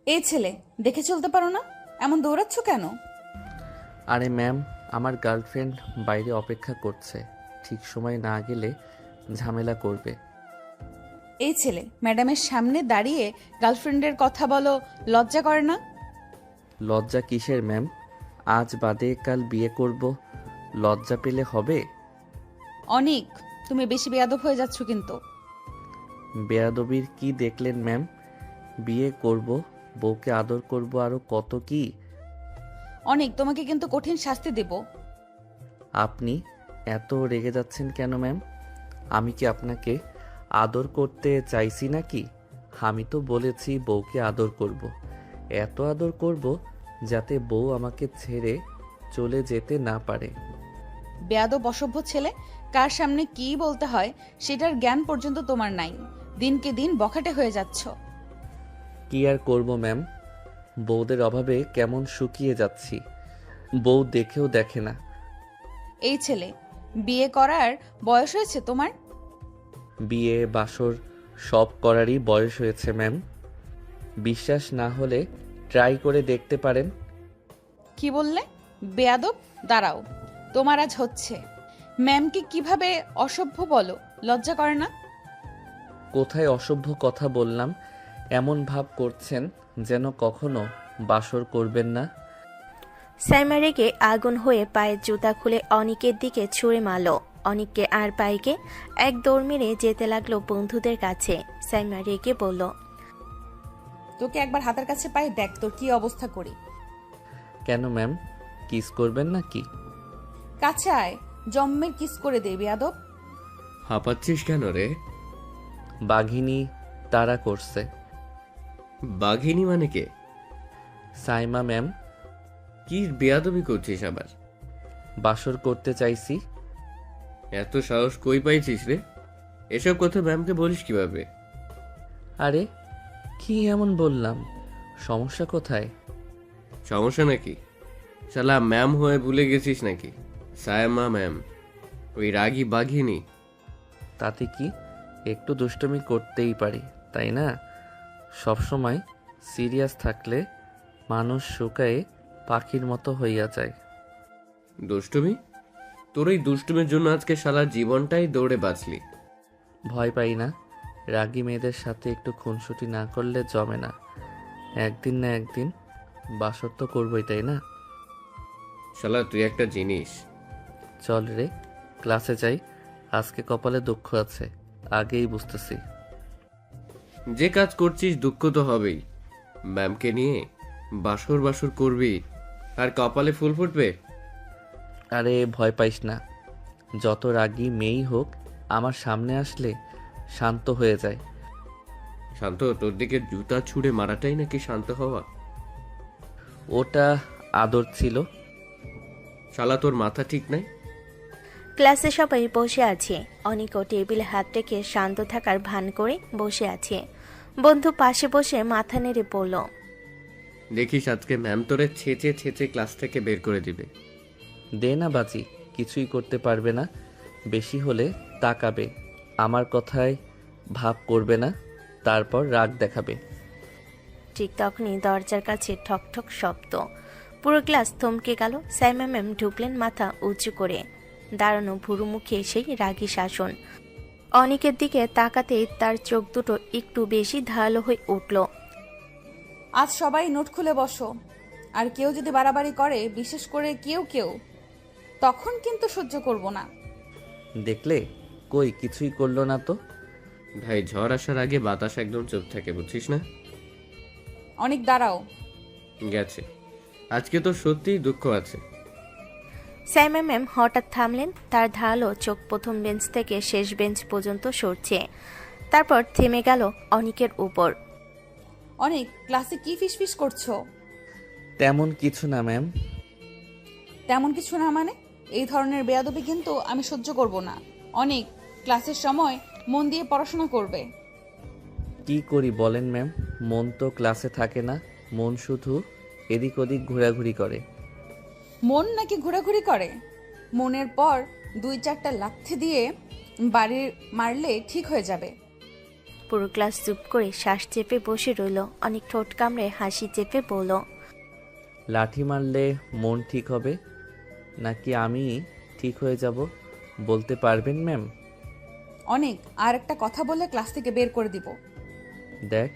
এই ছেলে, দেখে চলতে পারো না? এমন দৌড়াচ্ছ কেন? আরে ম্যাম, আমার গার্লফ্রেন্ড বাইরে অপেক্ষা করছে। ঠিক সময় না গেলে ঝামেলা করবে। এই ছেলে, ম্যাডামের সামনে দাঁড়িয়ে গার্লফ্রেন্ডের কথা বলো, লজ্জা করে না? লজ্জা কিসের ম্যাম? আজ বাদে কাল বিয়ে করব, লজ্জা পেলে হবে? অনেক, তুমি বেশি বেয়াদব হয়ে যাচ্ছ কিন্তু। বেয়াদবির কি দেখলেন ম্যাম? বিয়ে করব, বউকে আদর করব, আরও কত কি। অনেক, তোমাকে কিন্তু কঠিন শাস্তি দেব। আপনি এত রেগে যাচ্ছেন কেন ম্যাম? আমি কি আপনাকে আদর করতে চাইছি নাকি? আমি তো বলেছি বউকে আদর করব। এত আদর করব যাতে বউ আমাকে ছেড়ে চলে যেতে না পারে। বেয়াদব অসভ্য ছেলে, কার সামনে কি বলতে হয় সেটার জ্ঞান পর্যন্ত তোমার নাই। দিনকে দিন বখাটে হয়ে যাচ্ছ। কি আর করব ম্যাম, বউদের অভাবে কেমন শুকিয়ে যাচ্ছি। বউ দেখেও দেখে না। এই ছেলে, বিয়ে করার বয়স হয়েছে তোমার? বিয়ে বাসর সব করারই বয়স হয়েছে ম্যাম। বিশ্বাস না হলে ট্রাই করে দেখতে পারেন। কি বললে? বেয়াদব, দাঁড়াও, তোমার আজ হচ্ছে। ম্যামকে কিভাবে অসভ্য বলো, লজ্জা করে না? কোথায় অসভ্য কথা বললাম? এমন ভাব করছেন যেন কখনো বাসর করবেন না। সাইমা রেগে আগুন হয়ে পায়ের জুতা খুলে অনিকের দিকে ছুঁড়ে মারল। অনিককে আর পাইকে এক দৌড় মেরে যেতে লাগলো বন্ধুদের কাছে। সাইমা রেগে বলল, তোকে একবার হাতের কাছে পাই, দেখ তোর কি অবস্থা করি। কেন ম্যাম, কিস করবেন নাকি? কাছে আয়, জম্মের কিস করে দে বেয়াদব। হাঁপাচ্ছিস কেন রে? বাঘিনী তারা করছে। বাঘিনী মানে কে? সাইমা ম্যাম। কি বেয়াদবি করছিস আবার? বাসর করতে চাইছি। এত সাহস কই পাইছিস রে? এসব কথা ম্যামকে বলিস কিভাবে? আরে কি এমন বললাম? সমস্যা কোথায়? সমস্যা নাকি? শালা ম্যাম হয়ে ভুলে গেছিস নাকি? সায়মা ম্যাম, ওই রাগী বাঘিনী। তাতে কি, একটু দুষ্টুমি করতেই পারি, তাই না? সবসময় সিরিয়াস থাকলে মানুষ শুকায়ে পাখির মতো হইয়া যায়। দুষ্টুমি? তোর এই দুষ্টুমির জন্য আজকে শালা জীবনটাই দৌড়ে বাঁচলি। ভয় পাই না। রাগী মেয়েদের সাথে একটু খুনসুটি না করলে জমে না। একদিন না একদিন বাসর তো করবই, তাই না? শালা তুই একটা জিনিস। চল রে, ক্লাসে যাই। আজকে কপালে দুঃখ আছে, আগেই বুঝতেছি। যে কাজ করছিস দুঃখ তো হবেই। ম্যামকে নিয়ে বাসর বাসর করবি আর কপালে ফুল ফুটবে? আরে ভয় পাইস না। যত রাগী মেয়েই হোক, আমার সামনে আসলে শান্ত হয়ে যায়। শান্ত, তোর দিকে জুতা ছুঁড়ে মারাটাই নাকি শান্ত হওয়া? ওটা আদর ছিল। শালা তোর মাথা ঠিক নাই? ক্লাসে সবাই বসে আছে। অনিকও টেবিলে হাত রেখে শান্ত থাকার ভান করে বসে আছে। বন্ধু পাশে বসে মাথা নেড়ে বলল, দেখিস আজকে ম্যাম তোরে ছেঁচে ছেঁচে ক্লাস থেকে বের করে দিবে। দে না বাজি, কিছুই করতে পারবে না। বেশি হলে তাকাবে, আমার কথায় ভাব করবে না, তারপর রাগ দেখাবে। ঠিক তখনই দরজার কাছে ঠকঠক শব্দ। পুরো ক্লাস থমকে গেল। সাইমা ম্যাম ঢুকলেন মাথা উঁচু করে। দাঁড়ানো ভুরু মুখে সেই রাগী শাসন। অনিকের দিকে তাকাতেই তার চোখ দুটো একটু বেশি ধারালো হয়ে উঠল। আজ সবাই নোট খুলে বসো। আর কেউ যদি বাড়াবাড়ি করে, বিশেষ করে কেউ, তখন কিন্তু সহ্য করব না। দেখলে, কই কিছুই করলো না তো। ভাই, ঝড় আসার আগে বাতাস একদম চুপ থাকে, বুঝছিস না? অনেক, দাঁড়াও। গেছে। আজকে তো সত্যিই দুঃখ আছে। সাইমা ম্যাম হঠাৎ থামলেন। তার ধারালো চোখ প্রথম বেঞ্চ থেকে শেষ বেঞ্চ পর্যন্ত সরছে। তারপর থেমে গেল অনিকের উপর। অনেক, ক্লাসে কি ফিসফিস করছো? তেমন কিছু না ম্যাম। তেমন কিছু না মানে? এই ধরনের বেয়াদবি কিন্তু আমি সহ্য করব না। অনেক, ক্লাসের সময় মন দিয়ে পড়াশোনা করবে। কি করি বলেন ম্যাম? মন তো ক্লাসে থাকে না, মন শুধু এদিক ওদিক ঘোরাঘুরি করে। মন নাকি ঘোরাঘুরি করে? মনের পর 2-4টা লাথি দিয়ে বাড়ি মারলে ঠিক হয়ে যাবে। পুরো ক্লাস চুপ করে শ্বাস চেপে বসে রইল। অনেক ঠোঁট কামড়ে হাসি চেপে বলল, লাঠি মারলে মন ঠিক হবে নাকি আমি ঠিক হয়ে যাব বলতে পারবেন ম্যাম? অনেক, আর একটা কথা বলে ক্লাস থেকে বের করে দিব। দেখ,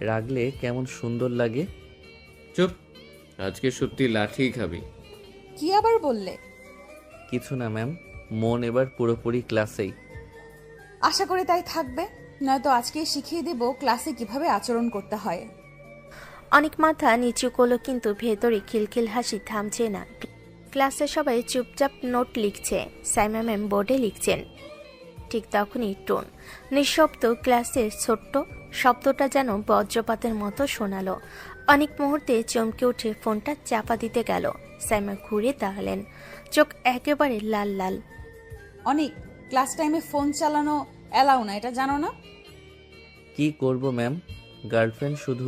রাগলে কেমন সুন্দর লাগে। চুপ, আজকে সত্যি লাঠি খাবি। কি আবার বললে? কিছু না ম্যাম, মন এবার পুরোপুরি ক্লাসেই। আশা করি তাই থাকবে, নয়তো আজকেই শিখিয়ে দেব ক্লাসে কিভাবে আচরণ করতে হয়। অনেক মাথা নিচু করলো, কিন্তু ভেতরে খিলখিল হাসি থামছে না। ক্লাসে সবাই চুপচাপ নোট লিখছে, সাইমা ম্যাম বোর্ডে লিখছেন। ঠিক তখনই টোন। নিঃশব্দ ক্লাসের ছোট্ট শব্দটা যেন বজ্রপাতের মতো শোনালো। অনেক মুহূর্তে চমকে উঠে ফোনটা চাপা দিতে গেল। সাইমা ঘুরে দাঁড়ালেন, চোখ একেবারে লাল লাল। অনেক, ক্লাস টাইমে ফোন চালানো অ্যালাউ না, এটা জানো না? কি করব ম্যাম, গার্লফ্রেন্ড শুধু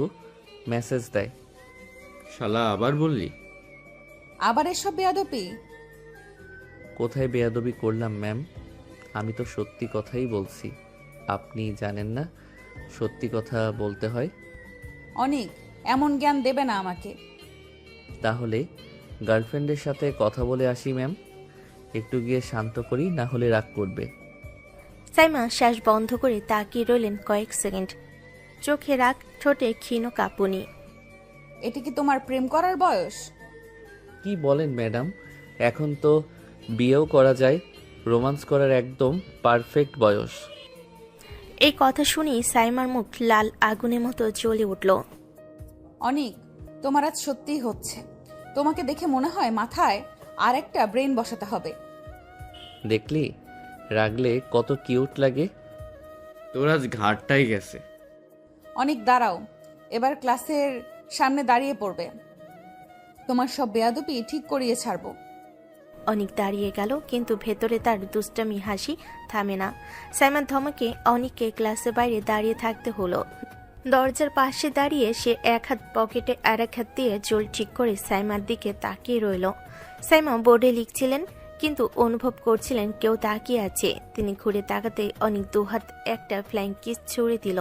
মেসেজ দেয়। শালা আবার বললি? আবার এসব বেয়াদবি? কোথায় বেয়াদবি করলাম ম্যাম? আমি তো সত্যি কথাই বলছি। আপনি জানেন না সত্যি কথা বলতে হয়? অনেক, এমন জ্ঞান দেবে না আমাকে। তাহলে গার্লফ্রেন্ডের সাথে কথা বলে আসি ম্যাম। একটু গিয়ে শান্ত করি, না হলে রাগ করবে। সাইমা শ্বাস বন্ধ করে তাকিয়ে রইলেন কয়েক সেকেন্ড, চোখে রাগ, ঠোঁটে ক্ষীণ কাঁপুনি। এটা কি তোমার প্রেম করার বয়স? কি বলেন ম্যাডাম, এখন তো বিয়েও করা যায়, রোমান্স করার একদম পারফেক্ট বয়স। এই কথা শুনেই সাইমার মুখ লাল আগুনের মতো জ্বলে উঠল। অনেক, তোমার আজ সত্যিই হচ্ছে। তোমাকে দেখে মনে হয় মাথায় আর একটা ব্রেন বসাতে হবে। দেখলি, রাগলে কত কিউট লাগে। তোর আজ ঘাটটাই গেছে। অনেক, দাঁড়াও, এবার ক্লাসের সামনে দাঁড়িয়ে পড়বে। তোমার সব বেয়াদবি ঠিক করিয়ে ছাড়বো। অনেক দাঁড়িয়ে গেল, কিন্তু ভেতরে তার দুষ্টামি হাসি থামে না। সাইমার ধমকে অনেককে ক্লাসের বাইরে দাঁড়িয়ে থাকতে হলো। দরজার পাশে দাঁড়িয়ে সে এক হাত পকেটে আর এক হাত দিয়ে চুল ঠিক করে সাইমার দিকে তাকিয়ে রইল। সাইমা বোর্ডে লিখছিলেন, কিন্তু অনুভব করছিলেন কেউ তাকিয়ে আছে। তিনি ঘুরে তাকাতে অনেক দুহাত একটা ফ্লাইং কিস ছুড়ে দিল।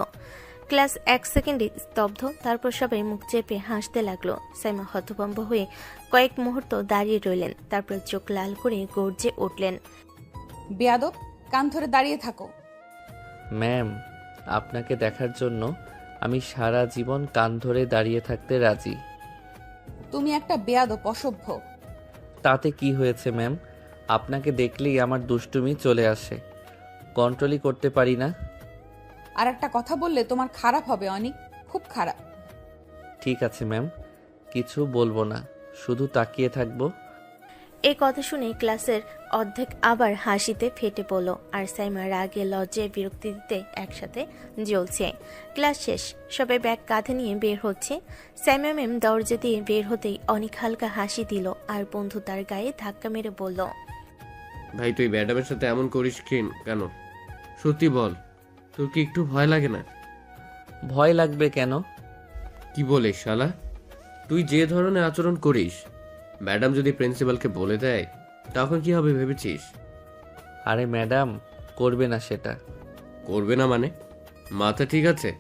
ক্লাস এক সেকেন্ডে স্তব্ধ, তারপর সবাই মুখ চেপে হাসতে লাগলো। সাইমা হতভম্ব হয়ে কয়েক মুহূর্ত দাঁড়িয়ে রইলেন, তারপর চোখ লাল করে গর্জে উঠলেন, বেয়াদব, কান ধরে দাঁড়িয়ে থাকো। ম্যাম, আপনাকে দেখার জন্য আমি সারা জীবন কান ধরে দাঁড়িয়ে থাকতে রাজি। তুমি একটা বেয়াদব, অসভ্য। তাতে কি হয়েছে ম্যাম? আপনাকে দেখলেই আমার দুষ্টুমি চলে আসে, কন্ট্রোলই করতে পারি না। আর একটা কথা বললে তোমার খারাপ হবে অনেক, খুব খারাপ। ঠিক আছে ম্যাম, কিছু বলবো না, শুধু তাকিয়ে থাকবো। এই কথা শুনে ক্লাসের অর্ধেক আবার হাসিতে ফেটে পড়ল, আর সাইমা রাগে লজ্জায় বিরক্তিতে একসাথে জ্বলছে। ক্লাস শেষ, সবাই ব্যাগ কাঁধে নিয়ে বের হচ্ছে। সাইমা ম্যাম দরজা দিয়ে বের হতেই অনেক হালকা হাসি দিল, আর বন্ধু তার গায়ে ধাক্কা মেরে বলল, ভাই তুই ম্যাডামের সাথে এমন করিস কেন? সত্যি বল, তোর কি একটু ভয় লাগে না? ভয় লাগবে কেন? কি বলিস শালা? তুই যে ধরনের আচরণ করিস, ম্যাডাম যদি প্রিন্সিপালকে বলে দেয় তখন কি হবে ভেবেছিস? আরে ম্যাডাম করবে না সেটা। করবে না মানে? মাথা ঠিক আছে?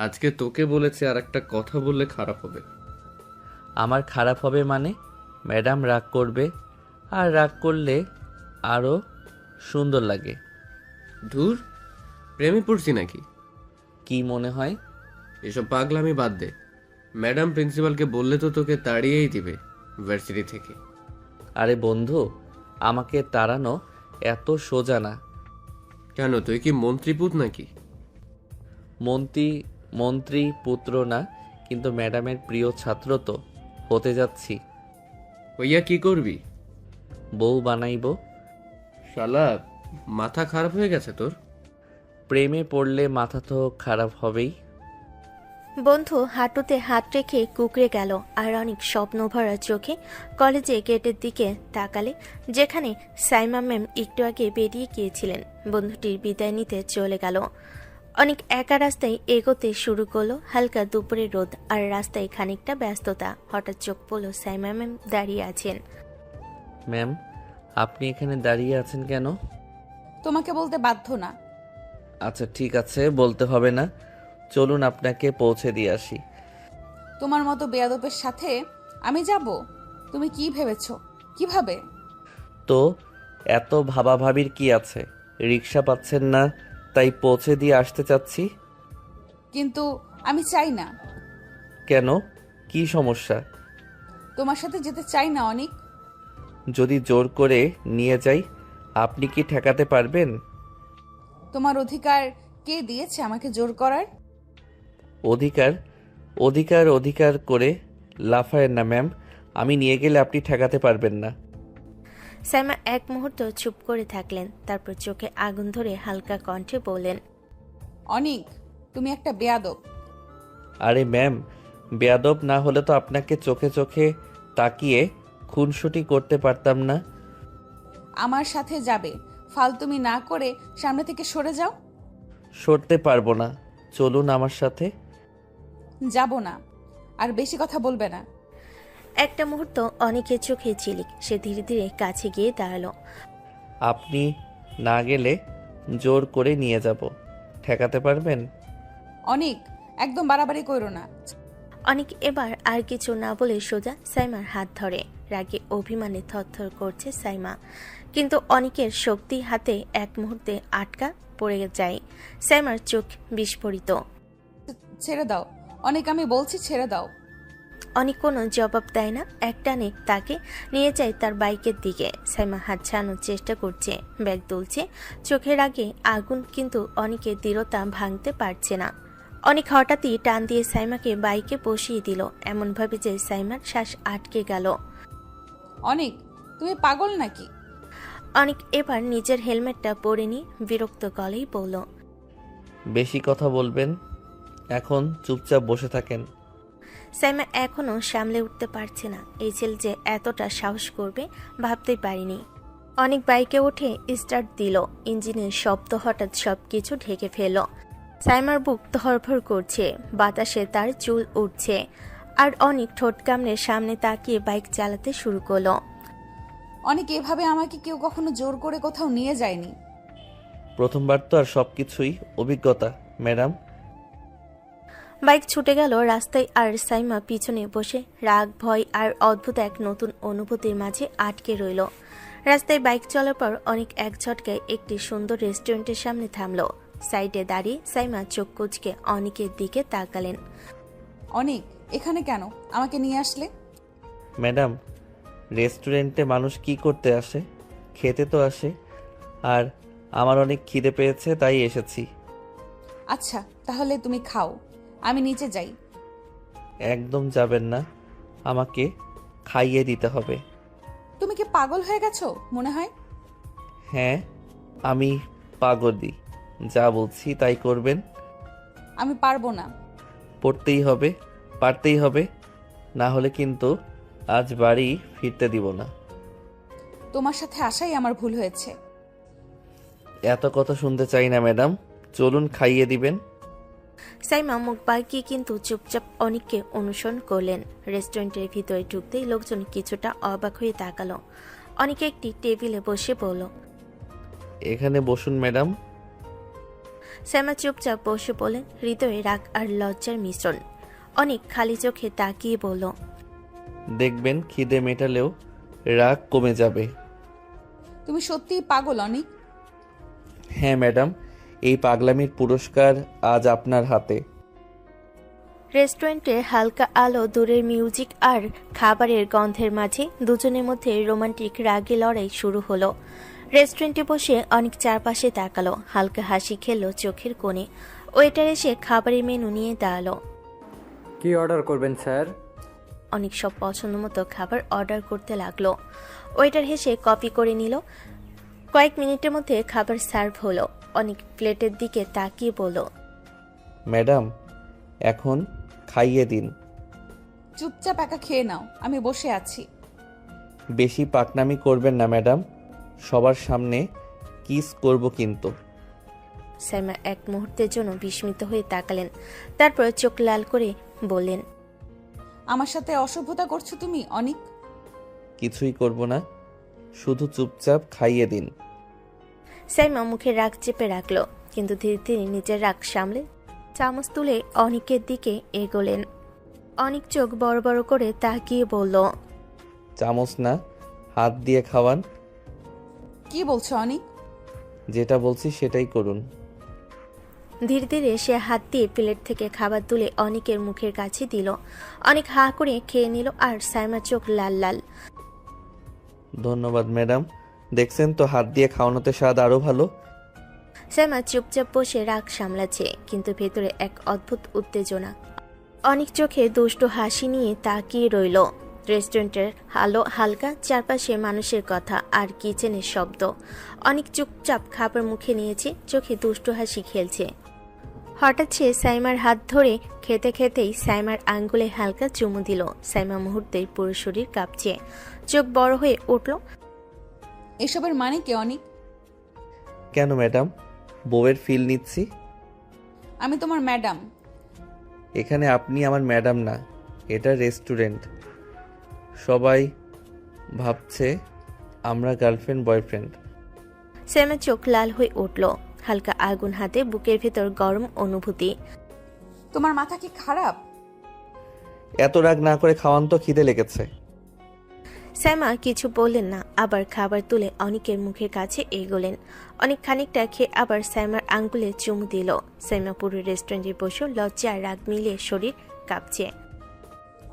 আজকে তোকে বলেছে, আর একটা কথা বললে খারাপ হবে। আমার খারাপ হবে মানে? ম্যাডাম রাগ করবে, আর রাগ করলে আরও সুন্দর লাগে। ধুর, প্রেমে পড়ছি নাকি? কি মনে হয়? এসব পাগলামি বাদ দে। ম্যাডাম প্রিন্সিপালকে বললে তো তোকে তাড়িয়েই দিবে ভার্সিটি থেকে। আরে বন্ধু, আমাকে তাড়ানো এত সোজা না। কেন, তুই কি মন্ত্রীপুত নাকি? মন্ত্রী পুত্র না, কিন্তু ম্যাডামের প্রিয় ছাত্র তো হতে যাচ্ছি। হইয়া কি করবি? বউ বানাইবো। শালা মাথা খারাপ হয়ে গেছে তোর? প্রেমে পড়লে মাথা তো খারাপ হবেই। বন্ধু হাঁটুতে হাত রেখে কুকড়ে গেল, আর অনেক স্বপ্ন ভরা চোখে কলেজে গেটের দিকে তাকালে, যেখানে সাইমা ম্যাম একটু আগে বেরিয়ে গিয়েছিলেন। বন্ধুটির বিদায় নিতে চলে গেল। অনেক একা রাস্তায় এগোতে শুরু করলো। হালকা দুপুরের রোদ, আর রাস্তায় খানিকটা ব্যস্ততা। হঠাৎ চোখ পড়ল সাইমা ম্যাম দাঁড়িয়ে আছেন। ম্যাম, আপনি এখানে দাঁড়িয়ে আছেন কেন? তোমাকে বলতে বাধ্য না। আচ্ছা ঠিক আছে, বলতে হবে না। চলুন আপনাকে পৌঁছে দিয়ে আসি। তোমার মতো বেয়াদবের সাথে আমি যাব? তুমি কি ভেবেছো? কিভাবে? তো এত ভাবাভাবির কি আছে? রিক্সা পাচ্ছেন না তাই পৌঁছে দিয়ে আসতে চাচ্ছি। কিন্তু আমি চাই না। কেন? কি সমস্যা? তোমার সাথে যেতে চাই না অনিক। যদি জোর করে নিয়ে যাই, আপনি কি ঠেকাতে পারবেন? তোমার অধিকার কে দিয়েছে আমাকে জোর করার? অধিকার অধিকার অধিকার করে লাফায়েন না ম্যাম। আমি নিয়ে গেলে আপনি ঠেকাতে পারবেন না। সাইমা এক মুহূর্ত চুপ করে থাকলেন, তারপর চোখে আগুন ধরে হালকা কণ্ঠে বললেন, অনিক, তুমি একটা বেয়াদব। আরে ম্যাম, বেয়াদব না হলে তো আপনাকে চোখে চোখে তাকিয়ে খুনসুটি করতে পারতাম না। আমার সাথে যাবে, ফালতুমি না করে সামনে থেকে সরে যাও। সরতে পারবো না। চলুন আমার সাথে। যাব না। আর বেশি কথা বলবে না। একটা মুহূর্ত অনেকের চোখে ঝিলিক, সে ধীরে ধীরে কাছে গিয়ে দাঁড়ালো। আপনি না গেলে জোর করে নিয়ে যাব। ঠেকাতে পারবেন? অনিক, একদম বাড়াবাড়ি করো না। অনেক এবার আর কিছু না বলে সোজা সাইমার হাত ধরে। রাগে অভিমানে থরথর করছে সাইমা, কিন্তু অনেকের শক্তি হাতে এক মুহূর্তে আটকা পড়ে যায়। সাইমার চোখ বিস্ফোরিত। ছেড়ে দাও অনিক, আমি বলছি ছেড়ে দাও। অনেক কোনো জবাব দেয় না, একটানে তাকে নিয়ে যায় তার বাইকের দিকে। সাইমা হাত ছাড়ানোর চেষ্টা করছে, ব্যাগ তুলছে, চোখের আগে আগুন, কিন্তু অনেকের দৃঢ়তা ভাঙতে পারছে না। অনেক হঠাৎই টান দিয়ে সাইমাকে বাইকে বসিয়ে দিল, এমনভাবে যে সাইমার শ্বাস আটকে গেল। অনিক, তুমি পাগল নাকি? অনেক এবার নিজের হেলমেটটা পরে নিয়ে বিরক্ত গলেই বলল, বেশি কথা বলবেন? এখন চুপচাপ বসে থাকেন। সাইমা এখনো সামলে উঠতে পারছে না, এই ছেলে যে এতটা সাহস করবে ভাবতেই পারিনি। অনেক বাইকে উঠে স্টার্ট দিল, ইঞ্জিনের শব্দ হঠাৎ সবকিছু ঢেকে ফেলল। সাইমার বুক ধরফর করছে, বাতাসে তার চুল উঠছে, আর অনেক ঠোঁট কামড়ে সামনে তাকিয়ে বাইক চালাতে শুরু করলো। অনিক, এভাবে আমাকে কেউ কখনো জোর করে কোথাও নিয়ে যায়নি। প্রথমবার তো, আর সবকিছুই অভিজ্ঞতা ম্যাডাম। বাইক ছুটে গেল রাস্তায়, আর সাইমা পিছনে বসে রাগ, ভয় আর অদ্ভুত এক নতুন অনুভূতির মাঝে আটকে রইল। রাস্তায় বাইক চলার পর অনেক এক ঝটকায় একটি সুন্দর রেস্টুরেন্টের সামনে থামলো। সাইডে দাঁড়িয়ে সাইমা চোখ কুঁচকে অনেকের দিকে তাকালেন। অনিক, এখানে কেন? আমাকে নিয়ে আসলে? ম্যাডাম, রেস্টুরেন্টে মানুষ কি করতে আসে? খেতে তো আসে। আর আমার অনেক খিদে পেয়েছে তাই এসেছি। আচ্ছা, তাহলে তুমি খাও, আমি নিচে যাই। একদম যাবেন না, আমাকে খাইয়ে দিতে হবে। তুমি কি পাগল হয়ে গেছো মনে হয়? হ্যাঁ, আমি পাগলি। যা বলছি তাই করবেন। আমি পারবো না। পড়তেই হবে, পারতেই হবে, না হলে কিন্তু আজ বাড়ি ফিরতে দিব না। তোমার সাথে আসাই আমার ভুল হয়েছে। এত কথা শুনতে চাই না ম্যাডাম, চলুন খাইয়ে দিবেন। সাইমা মুখ বাঁকিয়ে কিন্তু চুপচাপ অনেককে অনুসরণ করলেন। রেস্টুরেন্টের ভিতরে ঢুকতেই লোকজন কিছুটা অবাক হয়ে তাকালো। অনেকে একটি টেবিলে বসে বলল, এখানে বসুন ম্যাডাম। সাইমা চুপচাপ বসে বলেন, হৃদয়ে রাগ আর লজ্জার মিশ্রণ। অনেক খালি চোখে তাকিয়ে বলল, দেখবেন খিদে মেটালেও রাগ কমে যাবে। তুমি সত্যিই পাগল অনিক। হ্যাঁ ম্যাডাম, এই পাগলামির পুরস্কার আজ আপনার হাতে। রেস্টুরেন্টে হালকা আলো, দূরের মিউজিক আর খাবারের গন্ধের মাঝে দুজনের মধ্যে রোমান্টিক রাগী লড়াই শুরু হলো। রেস্টুরেন্টে বসে অনেক চারপাশে তাকালো, হালকা হাসি খেললো চোখের কোণে। ওয়েটার এসে খাবারের মেনু নিয়ে দাঁড়ালো। কি অর্ডার করবেন স্যার? অনেক সব পছন্দ মতো খাবার অর্ডার করতে লাগলো। ওয়েটার হেসে কপি করে নিল। কয়েক মিনিটের মধ্যে খাবার সার্ভ হলো। অনেক প্লেটের দিকে তাকিয়ে বলল, ম্যাডাম, এখন খাইয়ে দিন। চুপচাপ একা খেয়ে নাও, আমি বসে আছি। বেশি পাকনামি করবেন না ম্যাডাম, সবার সামনে কিস করব কিন্তু। সাইমা এক মুহূর্তের জন্য বিস্মিত হয়ে তাকালেন, তারপর চোখ লাল করে বললেন, আমার সাথে অসভ্যতা করছো তুমি অনিক। কিছুই করব না, শুধু চুপচাপ খাইয়ে দিন। সাইমা মুখে রাগ চেপে রাখলো। কিন্তু ধীরে ধীরে নিজের রাগ সামলে চামচ তুলে অনিকের দিকে এগোলেন। অনিক চোখ বড় বড় করে তাকিয়ে বলল, চামচ না, হাত দিয়ে খাওয়ান। কি বলছো অনিক? যেটা বলছি সেটাই করুন। ধীরে ধীরে সে হাত দিয়ে প্লেট থেকে খাবার তুলে অনিকের মুখের কাছে দিল। অনিক হা করে খেয়ে নিল আর সাইমার চোখ লাল লাল। ধন্যবাদ ম্যাডাম, দেখছেন তো হাত দিয়ে খাওয়ানোতে স্বাদ আরও ভালো। সাইমা চুপচাপ বসে রাগ সামলাচ্ছে, কিন্তু ভেতরে এক অদ্ভুত উত্তেজনা। অনেক চোখে দুষ্ট হাসি নিয়ে তাকিয়ে রইল। রেস্টুরেন্টের আলো হালকা, চারপাশে মানুষের কথা আর কিচেনের শব্দ। অনেক চুপচাপ খাবার মুখে নিয়েছে, চোখে দুষ্ট হাসি খেলছে। হঠাৎ সে সাইমার হাত ধরে খেতে খেতেই সাইমার আঙ্গুলে হালকা চুমু দিল। সাইমা মুহূর্তেই পুরো শরীর কাঁপছে, চোখ বড় হয়ে উঠল। এসবের মানে কি অনিক? কেন ম্যাডাম? বউয়ের ফিল নিচ্ছি। আমি তোমার ম্যাডাম। এখানে আপনি আমার ম্যাডাম না, এটা রেস্টুরেন্ট। সবাই ভাবছে আমরা গার্লফ্রেন্ড বয়ফ্রেন্ড। সাইমার চোখ লাল হয়ে উঠল, হালকা আগুন হাতে বুকের ভেতর গরম অনুভূতি। তোমার মাথা কি খারাপ? এত রাগ না করে খাওয়ান তো, খিদে লেগেছে। সাইমা কিছু বললেন না, আবার খাবার তুলে অনিকের মুখের কাছে এগোলেন। অনেক খানিকটা খেয়ে আবার সাইমার আঙ্গুলে চুমু দিল। সাইমা পুরো রেস্টুরেন্টে বসে লজ্জা আর রাগ মিলিয়ে শরীর কাঁপছে।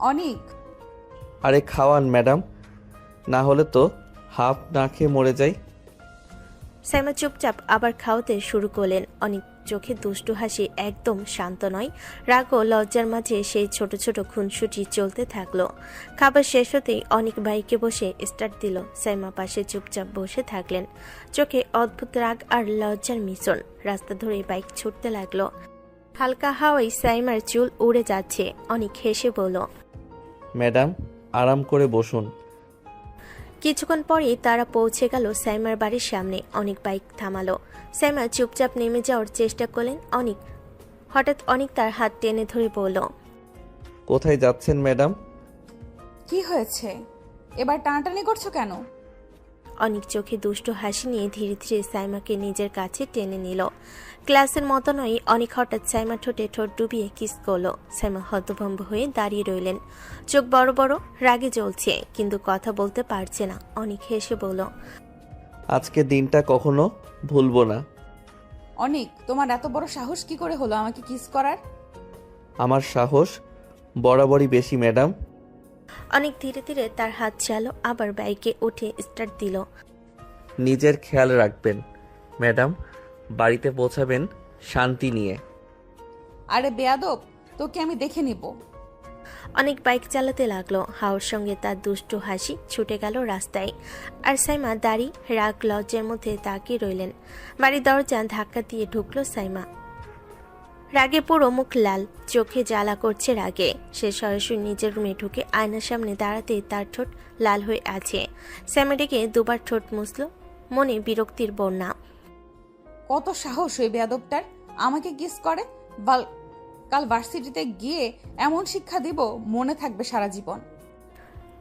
অনিক, আরে খাওয়ান ম্যাডাম, না হলে তো হাফ না খেয়ে মরে যাই। সাইমা চুপচাপ আবার খাওয়াতে শুরু করলেন। অনেক চোখে দুষ্টু হাসি, একদম শান্ত নয়। রাগ ও লজ্জার মাঝে সেই ছোট ছোট খুনসুটি চলতে থাকলো। খাবার শেষ হতেই অনেক বাইকে বসে স্টার্ট দিল। সাইমা পাশে চুপচাপ বসে থাকলেন, চোখে অদ্ভুত রাগ আর লজ্জার মিশ্রণ। রাস্তা ধরে বাইক ছুটতে লাগলো। হালকা হাওয়ায় সাইমার চুল উড়ে যাচ্ছে। অনেক হেসে বলল, ম্যাডাম আরাম করে বসুন। কিছুক্ষণ পরেই তারা পৌঁছে গেল সাইমার বাড়ির সামনে। অনেক বাইক থামালো। সাইমা চুপচাপ নেমে যাওয়ার চেষ্টা করলেন। হঠাৎ অনেক তার হাত টেনে ধরে বলল, কোথায় যাচ্ছেন ম্যাডাম? কি হয়েছে? এবার টানাটানি করছো কেন? অনেক চোখে দুষ্ট হাসি নিয়ে ধীরে ধীরে সাইমাকে নিজের কাছে টেনে নিল। ক্লাসের মতো নয়, অনেক হঠাৎ সাইমা ঠোঁটে ঠোঁট ডুবিয়ে কিস করলো। সাইমা হতভম্ব হয়ে দাঁড়িয়ে রইলেন, চোখ বড় বড়, রাগে জ্বলছে, কিন্তু কথা বলতে পারছে না। অনেক হেসে বলল, আজকে দিনটা কখনো ভুলবো না। অনিক, তোমার এত বড় সাহস কি করে হলো আমাকে কিস করার? আমার সাহস বরাবরই বেশি ম্যাডাম। অনেক ধীরে ধীরে তার হাত চালো, আবার বাইকে উঠে স্টার্ট দিল। নিজের খেয়াল রাখবেন ম্যাডাম, বাড়িতে পৌঁছাবেন শান্তি নিয়ে। আরে বেয়াদব, তোকে আমি দেখে নিব। অনেক বাইক চালাতে লাগলো। হাওয়ার সঙ্গে তার দুষ্টু হাসি ছুটে গেল রাস্তায়। আর সাইমা দাঁড়ি রাগ লজ্জার মধ্যে তাকিয়ে রইলেন। বাড়ির দরজা ধাক্কা দিয়ে ঢুকলো সাইমা। রাগে পুরো মুখ লাল, চোখে জ্বালা করছে রাগে। সে সরাসরি নিজের রুমে ঢুকে আয়নার সামনে দাঁড়াতে তার ঠোঁট লাল হয়ে আছে। সাইমা ডেকে দুবার ঠোঁট মুছল, মনে বিরক্তির বন্যা। কত সাহস ওই বেয়াদবটার, আমাকে কিস করে! কাল ভার্সিটিতে গিয়ে এমন শিক্ষা দিব, মনে থাকবে সারা জীবন।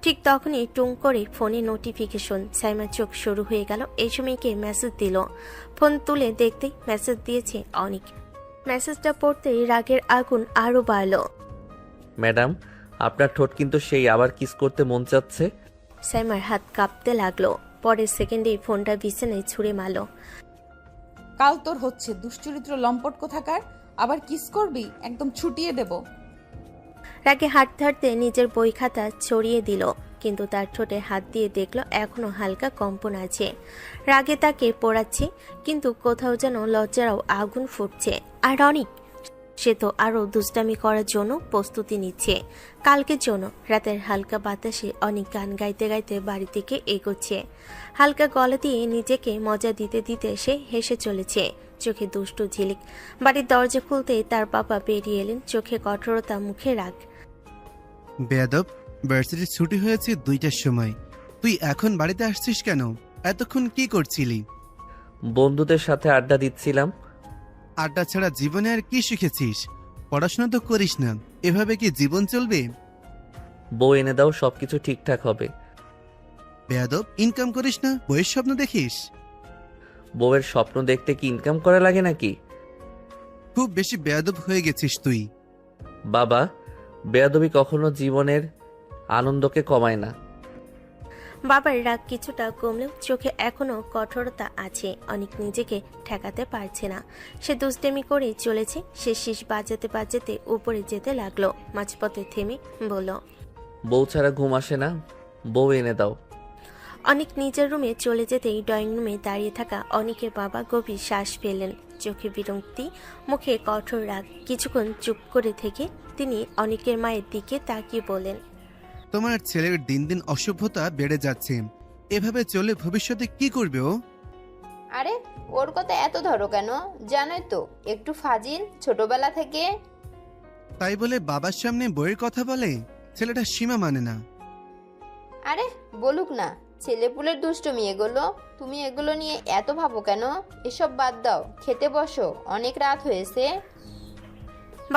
ঠিক তখনই টুং করে ফোনে নোটিফিকেশন। সাইমার চোখ শুরু হয়ে গেল। এই সময় কে মেসেজ দিল? ফোন তুলে দেখতেই মেসেজ দিয়েছে অনিক। মেসেজটা পড়তেই রাগের আগুন আরো বাড়ল। ম্যাডাম আপনার ঠোঁট কিন্তু সেই আবার কিস করতে মন চাচ্ছে। সাইমার হাত কাঁপতে লাগলো। পরের সেকেন্ডেই ফোনটা বিছানায় ছুঁড়ে মারল। কাল তোর হচ্ছে দুশ্চরিত্র লম্পট কোথাকার, আবার কিস করবি, একদম ছুটিয়ে দেব। রাগে হাঁটতে হাঁটতে নিজের বই খাতা ছড়িয়ে দিল, কিন্তু তার ঠোঁটে হাত দিয়ে দেখলো এখনো হালকা কম্পন আছে। রাগে তাকে পোড়াচ্ছে, কিন্তু কোথাও যেন লজ্জারাও আগুন ফুটছে। আর অনেক, সে তো আরো দুষ্টামি করার জন্য প্রস্তুতি নিচ্ছে। কালকের জন্য রাতের হালকা বাতাসে অনেক গান গাইতে গাইতে বাড়ি থেকে এগোচ্ছে। হালকা গলা দিয়ে নিজেকে মজা দিতে দিতে সে হেসে চলেছে, চোখে দুষ্টু ঝিলিক। বাড়ির দরজা খুলতে তার বাবা বেরিয়ে এলেন, চোখে কঠোরতা, মুখে রাগ। বেয়াদব, ভার্সিটির ছুটি হয়েছে 2টার সময়, তুই এখন বাড়িতে আসছিস কেন? এতক্ষণ কি করছিলি? বন্ধুদের সাথে আড্ডা দিচ্ছিলাম। আড্ডা ছাড়া জীবনে আর কি শিখেছিস? পড়াশোনা তো করিস না, এভাবে কি জীবন চলবে? বউ এনে দাও, সবকিছু ঠিকঠাক হবে। বেয়াদব, ইনকাম করিস না, বইয়ের স্বপ্ন দেখিস? বউয়ের স্বপ্ন দেখতে কি ইনকাম করা লাগে নাকি? খুব বেশি বেয়াদব হয়ে গেছিস তুই। বাবা, বেয়াদবি কখনো জীবনের আনন্দকে কমায় না। বাবার রাগ কিছুটা কমলেও চোখে এখনো কঠোরতা আছে। অনেক নিজেকে ঠেকাতে পারছে না। সে দুষ্টেমি করেই চলেছে। সে শীষ বাজাতে বাজাতে উপরে যেতে লাগলো। মাঝপথে থেমে বলল, বউ ছাড়া ঘুম আসে না, বউ এনে দাও। অনেক নিজের রুমে চলে যেতেই ড্রয়িং রুমে দাঁড়িয়ে থাকা অনেকের বাবা গভীর শ্বাস ফেললেন। চোখে বিরক্তি, মুখে কঠোর রাগ। কিছুক্ষণ চুপ করে থেকে তিনি অনেকের মায়ের দিকে তাকিয়ে বলেন, তোমার ছেলের দিন দিন অসভ্যতা বেড়ে যাচ্ছে। এভাবে চলে ভবিষ্যতে কি করবে ও? আরে ওর কথা এত ধরো কেন? জানোই তো একটু ফাজিল ছোটবেলা থেকে। তাই বলে বাবার সামনে বইয়ের কথা বলে? ছেলেটা সীমা মানে না। আরে বলুক না, ছেলেপুলের দুষ্টুমি এগুলো। তুমি এগুলো নিয়ে এত ভাবো কেন? এসব বাদ দাও, খেতে বসো, অনেক রাত হয়েছে।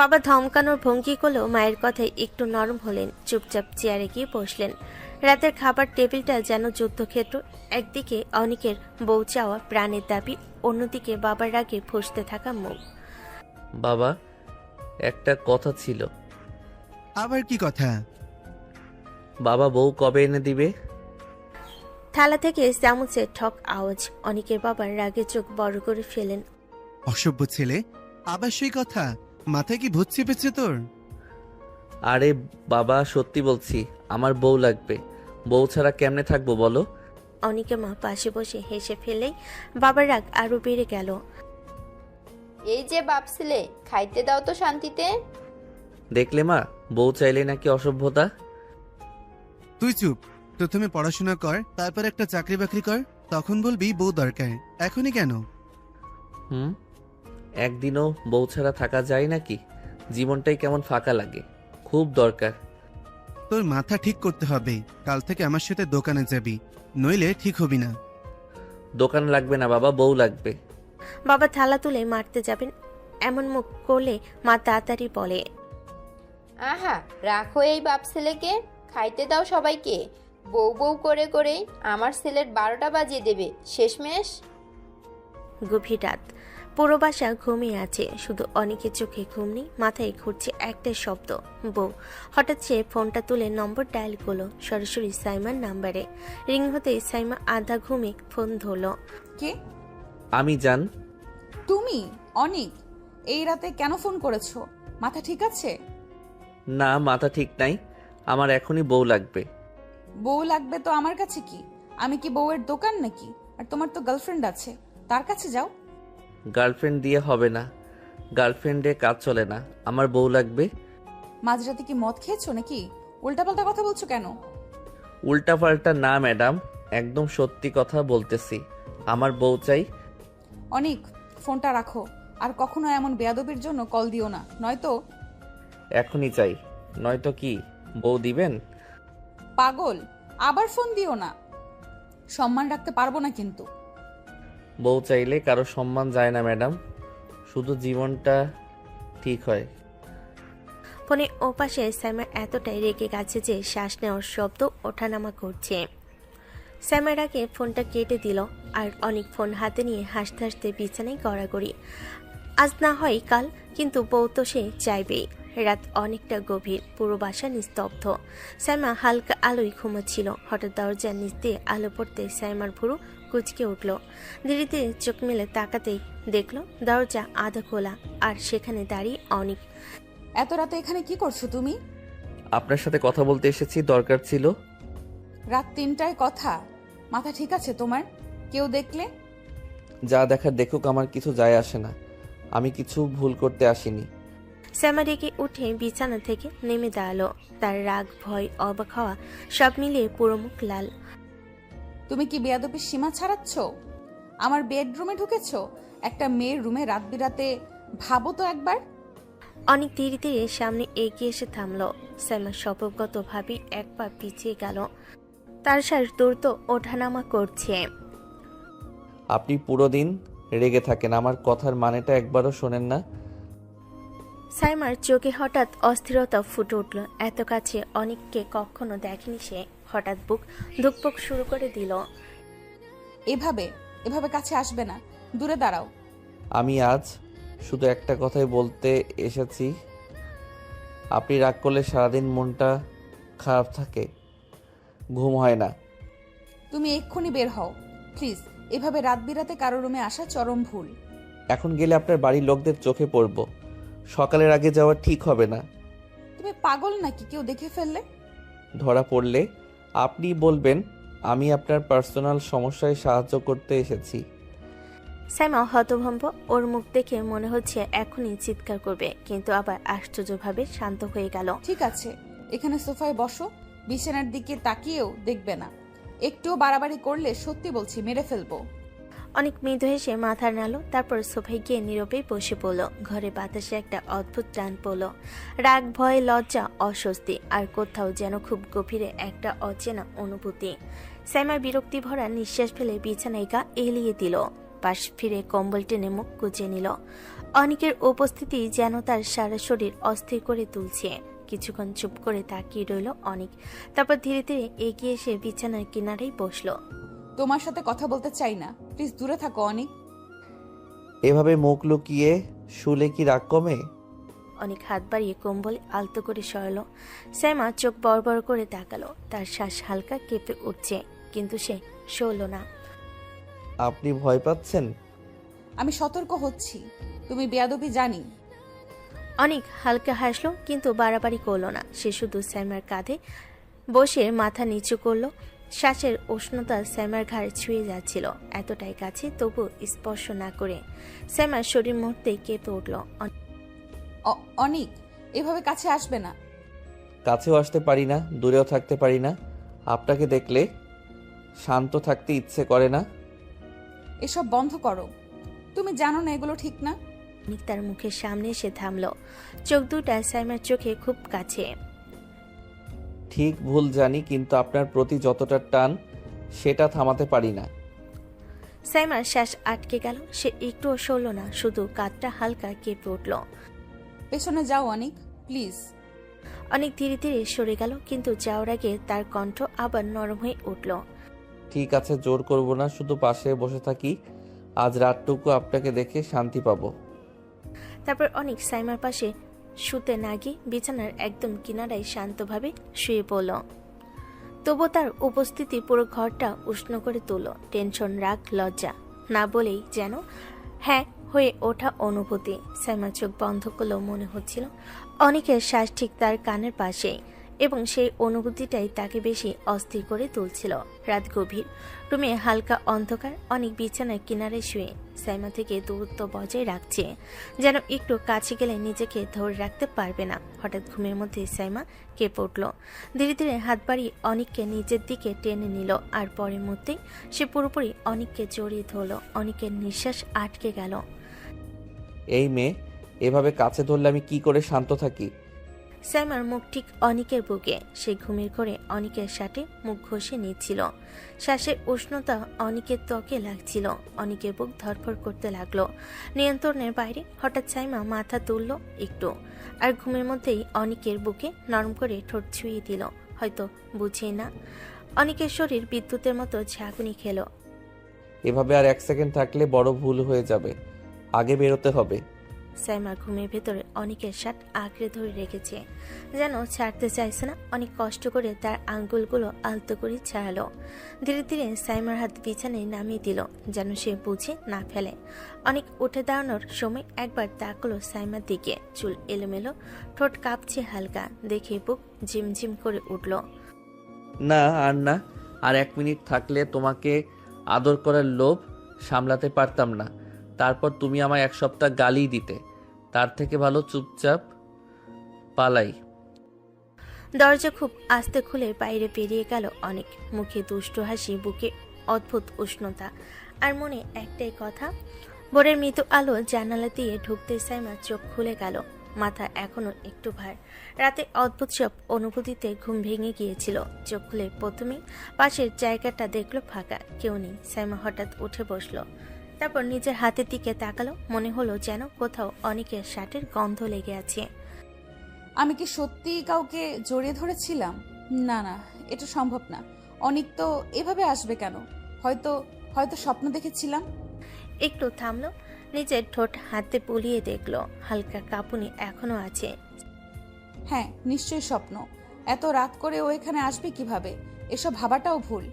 বাবা ধমকানোর ভঙ্গি করলেও মায়ের কথায় একটু নরম হলেন। চুপচাপ চেয়ারে গিয়ে বসলেন। রাতের খাবার টেবিলটা যেন যুদ্ধক্ষেত্র। একদিকে অনেকের বউ চাওয়া, প্রাণের দাবি, অন্যদিকে বাবার রাগে ফুঁসতে থাকা মুখ। বাবা, একটা কথা ছিল। আবার কি কথা? বাবা, বউ কবে এনে দিবে? থালা থেকে চামচের ঠক আওয়াজ। অনেকের বাবার রাগে চোখ বড় করে ফেলেন। অসভ্য ছেলে, আবার সেই কথা? মাথায় কি ভূত চেপেছে তোর? আরে বাবা, সত্যি বলছি, আমার বউ লাগবে। বউ ছাড়া কেমনে থাকবো বলো? অনেকে মা পাশে বসে হেসে ফেলেই বাবার রাগ আরো বেড়ে গেল। এই যে বাপছিলে, খাইতে দাও তো শান্তিতে। দেখলে মা, বউ চাইলে নাকি অসভ্যতা। তুই চুপ। প্রথমে পড়াশোনা কর, তারপর একটা চাকরি বাকরি কর, তখন বলবি বউ দরকার। এখনই কেন? একদিনও বউ ছাড়া থাকা যায় নাকি? জীবনটাই কেমন ফাঁকা লাগে। খুব দরকার। তোর মাথা ঠিক করতে হবে। কাল থেকে আমার সাথে দোকানে যাবি, নইলে ঠিক হবি না। দোকান লাগবে না বাবা, বউ লাগবে। বাবা থালা তুলে মারতে যাবেন, এমন মুখ করলে মা তাড়াতাড়ি বলে, আহা, রাখো এই বাপছেলেকে, খাইতে দাও সবাইকে। বউ বউ করে করেই আমার ছেলের 12টা বাজিয়ে দেবে শেষমেশ। গভীর রাত, পুরো বাসা ঘুমিয়ে আছে। শুধু অনেকের চোখে ঘুম নেই, মাথায় ঘুরছে একটা শব্দ, বউ। হঠাৎ সে ফোনটা তুলে নম্বর ডায়াল করলো, সরাসরি সাইমার নাম্বারে। রিং হতেই সাইমা আধা ঘুমে ফোন ধরলো। কে? আমি জান। তুমি? অনিক, এই রাতে কেন ফোন করেছো? মাথা ঠিক আছে? না, মাথা ঠিক নাই। আমার এখনই বউ লাগবে। বউ লাগবে তো আমার কাছে কি? আমি কি বউয়ের দোকান নাকি? আর তোমার তো গার্লফ্রেন্ড আছে, তার কাছে যাও। গার্লফ্রেন্ড দিয়ে হবে না, গার্লফ্রেন্ডে কাজ চলে না। আমার বউ লাগবে। মাঝরাতে কি মদ খেয়েছো নাকি? উল্টাপাল্টা কথা বলছো কেন? উল্টাপাল্টা না ম্যাডাম, একদম সত্যি কথা বলতেছি। আমার বউ চাই। অনিক, ফোনটা রাখো। আর কখনো এমন বেয়াদবির জন্য কল দিও না, নয়তো। এখনই চাই, নয়তো কি বউ দিবেন? পাগল, আবার ফোন দিও না। সম্মান রাখতে পারবো না কিন্তু। বউ চাইলে কারো সম্মান যায় না ম্যাডাম, শুধু জীবনটা ঠিক হয়। ফোনে ওপাশে সাইমা এতটাই রেগে গেছে যে শ্বাস নেওয়ার শব্দ ওঠানামা করছে। সাইমার আগে ফোনটা কেটে দিল আর অনেক ফোন হাতে নিয়ে হাসতে হাসতে বিছানায় গড়াগড়ি। আজ না হয় কাল, কিন্তু বউ তো সে চাইবেই। রাত অনেকটা গভীর, পুরো বাসা নিস্তব্ধ। সাইমা হালকা আলোয় ঘুমাচ্ছিল। হঠাৎ দরজার নিচ দিয়ে আলো পড়তে সাইমার ভুরু কুচকে উঠল। ধীরে ধীরে চোখ মেলে তাকাতেই দেখলো দরজা আধা খোলা, আর সেখানে দাঁড়িয়ে অনেক। এত রাতে এখানে কি করছো তুমি? আপনার সাথে কথা বলতে এসেছি, দরকার ছিল। রাত 3টায় কথা? মাথা ঠিক আছে তোমার? কেউ দেখলে? যা দেখার দেখুক, আমার কিছু যায় আসে না। আমি কিছু ভুল করতে আসিনি। শ্যামা রেগে উঠে বিছানা থেকে নেমে দাঁড়ালো। তার রাগ, ভয়, অবাক হওয়া সব মিলিয়ে পুরো মুখ লাল। তুমি কি বেয়াদবির সীমা ছাড়াচ্ছ? আমার বেডরুমে ঢুকেছো? একটা মেয়ের রুমে রাত বিরাতে, ভাবো তো একবার। অনেক ধীরে ধীরে সামনে এগিয়ে এসে থামলো। শ্যামা স্বভাবগতভাবেই এক পা পিছিয়ে গেল। তার শ্বাস দ্রুত ওঠানামা করছে। আপনি পুরো দিন রেগে থাকেন, আমার কথার মানেটা একবারও শোনেন না। সাইমার চোখে হঠাৎ অস্থিরতা ফুটে উঠল। এত কাছে অনেককে কখনো দেখেনি সে। হঠাৎ বুক ধুকপুক শুরু করে দিল। এভাবে এভাবে কাছে আসবে না, দূরে দাঁড়াও। আমি আজ শুধু একটা কথাই বলতে এসেছি। আপনি রাগ করলে সারাদিন মনটা খারাপ থাকে, ঘুম হয় না। তুমি এক্ষুনি বের হও প্লিজ। এভাবে রাত বিরাতে কারো রুমে আসা চরম ভুল। এখন গেলে আপনার বাড়ির লোকদের চোখে পড়ব। সকালের আগে যাওয়া ঠিক হবে না। তুমি পাগল নাকি? কেউ দেখে ফেললে? ধরা পড়লে আপনি বলবেন আমি আপনার পার্সোনাল সমস্যায় সাহায্য করতে এসেছি। সাইমা হতভম্ব। ওর মুখ দেখে মনে হচ্ছে এখনই চিৎকার করবে, কিন্তু আবার আশ্চর্যভাবে শান্ত হয়ে গেল। ঠিক আছে, এখানে সোফায় বসো। বিছানার দিকে তাকিয়েও দেখবে না। একটুও বাড়াবাড়ি করলে সত্যি বলছি মেরে ফেলবো। অনেক মৃদু হেসে মাথা নাড়ল, তারপর সোফায় গিয়ে নীরবে বসে পড়ল। ঘরে বাতাসে একটা অদ্ভুত টান পড়ল। রাগ, ভয়, লজ্জা, অস্বস্তি, আর কোথাও যেন খুব গভীরে একটা অচেনা অনুভূতি। সাইমা বিরক্তি ভরা নিঃশ্বাস ফেলে বিছানায় গা এলিয়ে দিল। পাশ ফিরে কম্বল টেনে মুখ গুজে নিল। অনেকের উপস্থিতি যেন তার সারা শরীর অস্থির করে তুলছে। কিছুক্ষণ চুপ করে তাকিয়ে রইল অনেক, তারপর ধীরে ধীরে এগিয়ে এসে বিছানার কিনারেই বসলো। তোমার সাথে কথা বলতে চাই না, প্লিজ দূরে থাকো অনেক। এভাবে মুখ লুকিয়ে শুলে কি রাগ কমে? অনেক হাত বাড়িয়ে কম্বল আলতো করে সরাল। সাইমা চোখ বড় বড় করে তাকালো। তার শ্বাস হালকা কেঁপে উঠছে, কিন্তু সে সরল না। আপনি ভয় পাচ্ছেন? আমি সতর্ক হচ্ছি, তুমি বেয়াদবি জানি। অনেক হালকা হাসলো, কিন্তু বাড়াবাড়ি করলো না। সে শুধু সাইমার কাঁধে বসে মাথা নিচু করলো। শ্বাসের উষ্ণতা সাইমার ঘাড় ছুঁয়ে যাচ্ছিল, এতটাই কাছে তবু স্পর্শ না করে। সাইমার শরীর মুহূর্তে কেঁপে উঠল। অনেক, এভাবে কাছে আসবে না। কাছেও আসতে পারি না, দূরেও থাকতে পারি না। আপনাকে দেখলে শান্ত থাকতে ইচ্ছে করে না। এসব বন্ধ করো। তুমি জানো না এগুলো ঠিক না। অনেক তার মুখের সামনে এসে থামলো, চোখ দুটা সাইমার চোখে খুব কাছে। ঠিক ভুল জানি, কিন্তু আপনার প্রতি যতটা টান সেটা থামাতে পারি না। সাইমার শ্বাস আটকে গেল। সে একটুও সরল না, শুধু কাঁধটা হালকা কেঁপে উঠল। পেছনে যাও অনেক, প্লিজ। অনেক ধীরে ধীরে সরে গেল, কিন্তু যাওয়ার আগে তার কণ্ঠ আবার নরম হয়ে উঠল। ঠিক আছে, জোর করব না, শুধু পাশে বসে থাকি। আজ রাতটুকু আপনাকে দেখে শান্তি পাবো। তারপর অনেক সাইমার পাশে শুতে না গিয়ে বিছানার একদম কিনারায় শান্তভাবে শুয়ে পড়ল। তবু তার উপস্থিতি পুরো ঘরটা উষ্ণ করে তুলল। টেনশন, রাগ, লজ্জা না বলেই যেন হ্যাঁ হয়ে ওঠা অনুভূতি। সাইমা চোখ বন্ধ করলেও মনে হচ্ছিল অনেকের শ্বাস ঠিক তার কানের পাশেই, এবং সেই অনুভূতিটাই তাকে বেশি অস্থির করে তুলছিল। রাত গভীর, রুমে হালকা অন্ধকার। অনেক বিছানার কিনারে শুয়ে সাইমা থেকে দূরত্ব বজায় রাখছে, যেন একটু কাছে গেলে নিজেকে ধরে রাখতে পারবে না। হঠাৎ ঘুমের মধ্যে সাইমা কেঁপে উঠল। ধীরে ধীরে হাত বাড়িয়ে অনেককে নিজের দিকে টেনে নিল, আর পরের মধ্যেই সে পুরোপুরি অনেককে জড়িয়ে ধরল। অনেকের নিঃশ্বাস আটকে গেল। এই মেয়ে, এভাবে কাছে ধরলে আমি কি করে শান্ত থাকি? সাইমার মুখ ঠিক অনিকের বুকে। সে ঘুমের ঘরে অনিকের সাথে মুখ ঘষে নিচ্ছিল। শ্বাসের উষ্ণতা অনিকের ত্বকে লাগছিল। অনিকের বুক ধরফর করতে লাগলো নিয়ন্ত্রণের বাইরে। হঠাৎ সাইমা মাথা তুলল একটু, আর ঘুমের মধ্যেই অনিকের বুকে নরম করে ঠোঁট ছুঁয়ে দিল। হয়তো বুঝেই না, অনিকের শরীর বিদ্যুতের মতো ঝাঁকুনি খেল। এভাবে আর 1 সেকেন্ড থাকলে বড় ভুল হয়ে যাবে, আগে বেরোতে হবে। সাইমার ঘুমের ভেতরে অনেকের শার্ট আঁকড়ে ধরে রেখেছে, যেন ছাড়তে চাইছে না। অনেক কষ্ট করে তার আঙ্গুলগুলো আলতো করে ছাড়ালো। ধীরে ধীরে সাইমার হাত বিছানায় নামিয়ে দিল, যেন সে বুঝে না ফেলে। অনেক উঠে দাঁড়ানোর সময় একবার তাকালো সাইমার দিকে। চুল এলোমেলো, ঠোঁট কাঁপছে হালকা, দেখে বুক ঝিমঝিম করে উঠল। না আর না, আর 1 মিনিট থাকলে তোমাকে আদর করার লোভ সামলাতে পারতাম না। তারপর তুমি আমায় 1 সপ্তাহ গালি দিতে। তার থেকে ভালো চুপচাপ পালাই। দরজা খুব আস্তে খুলে বাইরে বেরিয়ে গেল অনেক। মুখে দুষ্ট হাসি, বুকে অদ্ভুত উষ্ণতা, আর মনে একটাই কথা। ভোরের মৃদু আলো জানালা দিয়ে ঢুকতে সাইমা চোখ খুলে গেল। মাথা এখনো একটু ভার। রাতে অদ্ভুত সব অনুভূতিতে ঘুম ভেঙে গিয়েছিল। চোখ খুলে প্রথমে পাশের জায়গাটা দেখলো ফাঁকা, কেউ নেই। সাইমা হঠাৎ উঠে বসলো, তারপর নিজের হাতের দিকে তাকালো। মনে হলো যেন কোথাও অনেকের শার্টের গন্ধ লেগে আছে। আমি কি সত্যি কাউকে জড়িয়ে ধরেছিলাম? না না, এটা সম্ভব না। অনেক তো এভাবে আসবে কেন? হয়তো হয়তো স্বপ্ন দেখেছিলাম। একটু থামলো, নিজের ঠোঁট হাতে বুলিয়ে দেখলো হালকা কাঁপুনি এখনো আছে। হ্যাঁ, নিশ্চয়ই স্বপ্ন। এত রাত করে ও এখানে আসবে কিভাবে? এসব ভাবাটাও ভুল।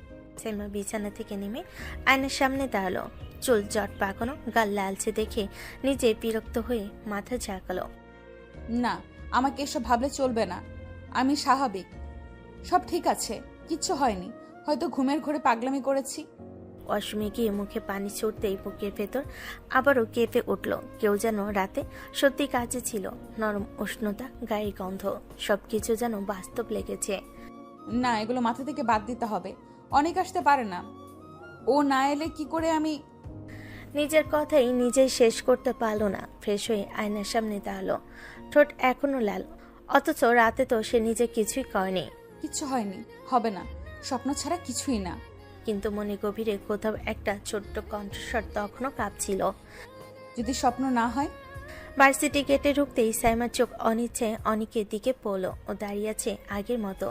সাইমা বিছানা থেকে নেমে আয়নার সামনে দাঁড়ালো। চুল জট পাকানো, গাল লালচে দেখে নিজে বিরক্ত হয়ে মাথা ঝাঁকালো। না, আমাকে এসব ভাবলে চলবে না। আমি স্বাভাবিক, সব ঠিক আছে, কিচ্ছু হয়নি। হয়তো ঘুমের ঘোরে পাগলামি করেছি। ওয়াশরুমে গিয়ে মুখে পানি ছুটতেই বুকের ভেতর আবারও কেঁপে উঠল। কেউ যেন রাতে সত্যি কাছে ছিল। নরম উষ্ণতা, গায়ে গন্ধ, সবকিছু যেন বাস্তব লেগেছে। না, এগুলো মাথা থেকে বাদ দিতে হবে। অনেক আসতে পারে না, ও না এলে কি করে আমি? নিজের কথাই নিজেই শেষ করতে পারল না। ফ্রেশ হয়ে আয়নার সামনে দাঁড়ালো। ঠোঁট এখনো লাল, অথচ রাতে তো সে নিজে কিছুই করেনি। কিচ্ছু হয়নি, হবে না, স্বপ্ন ছাড়া কিছুই না। কিন্তু মনে গভীরে কোথাও একটা ছোট্ট কণ্ঠস্বর তখনও কাঁপছিল। যদি স্বপ্ন না হয়? ভার্সিটি গেটে ঢুকতেই সাইমার চোখ অনিচ্ছায় অনেকের দিকে পড়ল। ও দাঁড়িয়ে আছে আগের মতো,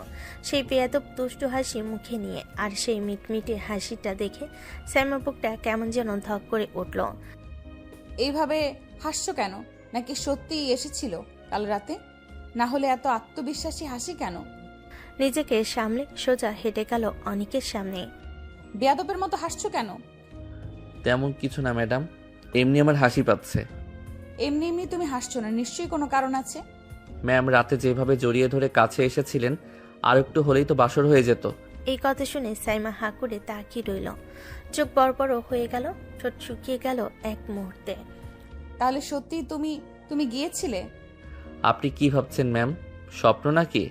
সেই বেয়াদব দুষ্টু হাসি মুখে নিয়ে। আর সেই মিটমিটে হাসিটা দেখে সাইমার বুকটা কেমন যেন ধক করে উঠল। এইভাবে হাসছো কেন? নাকি সত্যিই এসেছিল কাল রাতে? না হলে এত আত্মবিশ্বাসী হাসি কেন? নিজেকে সামলে সোজা হেঁটে গেল অনেকের সামনে। বেয়াদবের মতো হাসছো কেন? তেমন কিছু না ম্যাডাম, এমনি আমার হাসি পাচ্ছে। এমনি এমনি তুমি হাসছো না, নিশ্চয়ই কোনো কারণ আছে। ম্যাম, রাতে যেভাবে জড়িয়ে ধরে কাছে এসেছিলেন, আর একটু হলেই তো বাসর হয়ে যেত। এই কথা শুনে সাইমা হাঁ করে তাকিয়ে রইল। চোখ বড় বড় হয়ে গেল, ঠোঁট শুকিয়ে গেল এক মুহূর্তে। তাহলে সত্যি তুমি গিয়েছিলে? আপনি কি ভাবছেন ম্যাম, স্বপ্ন নাকি?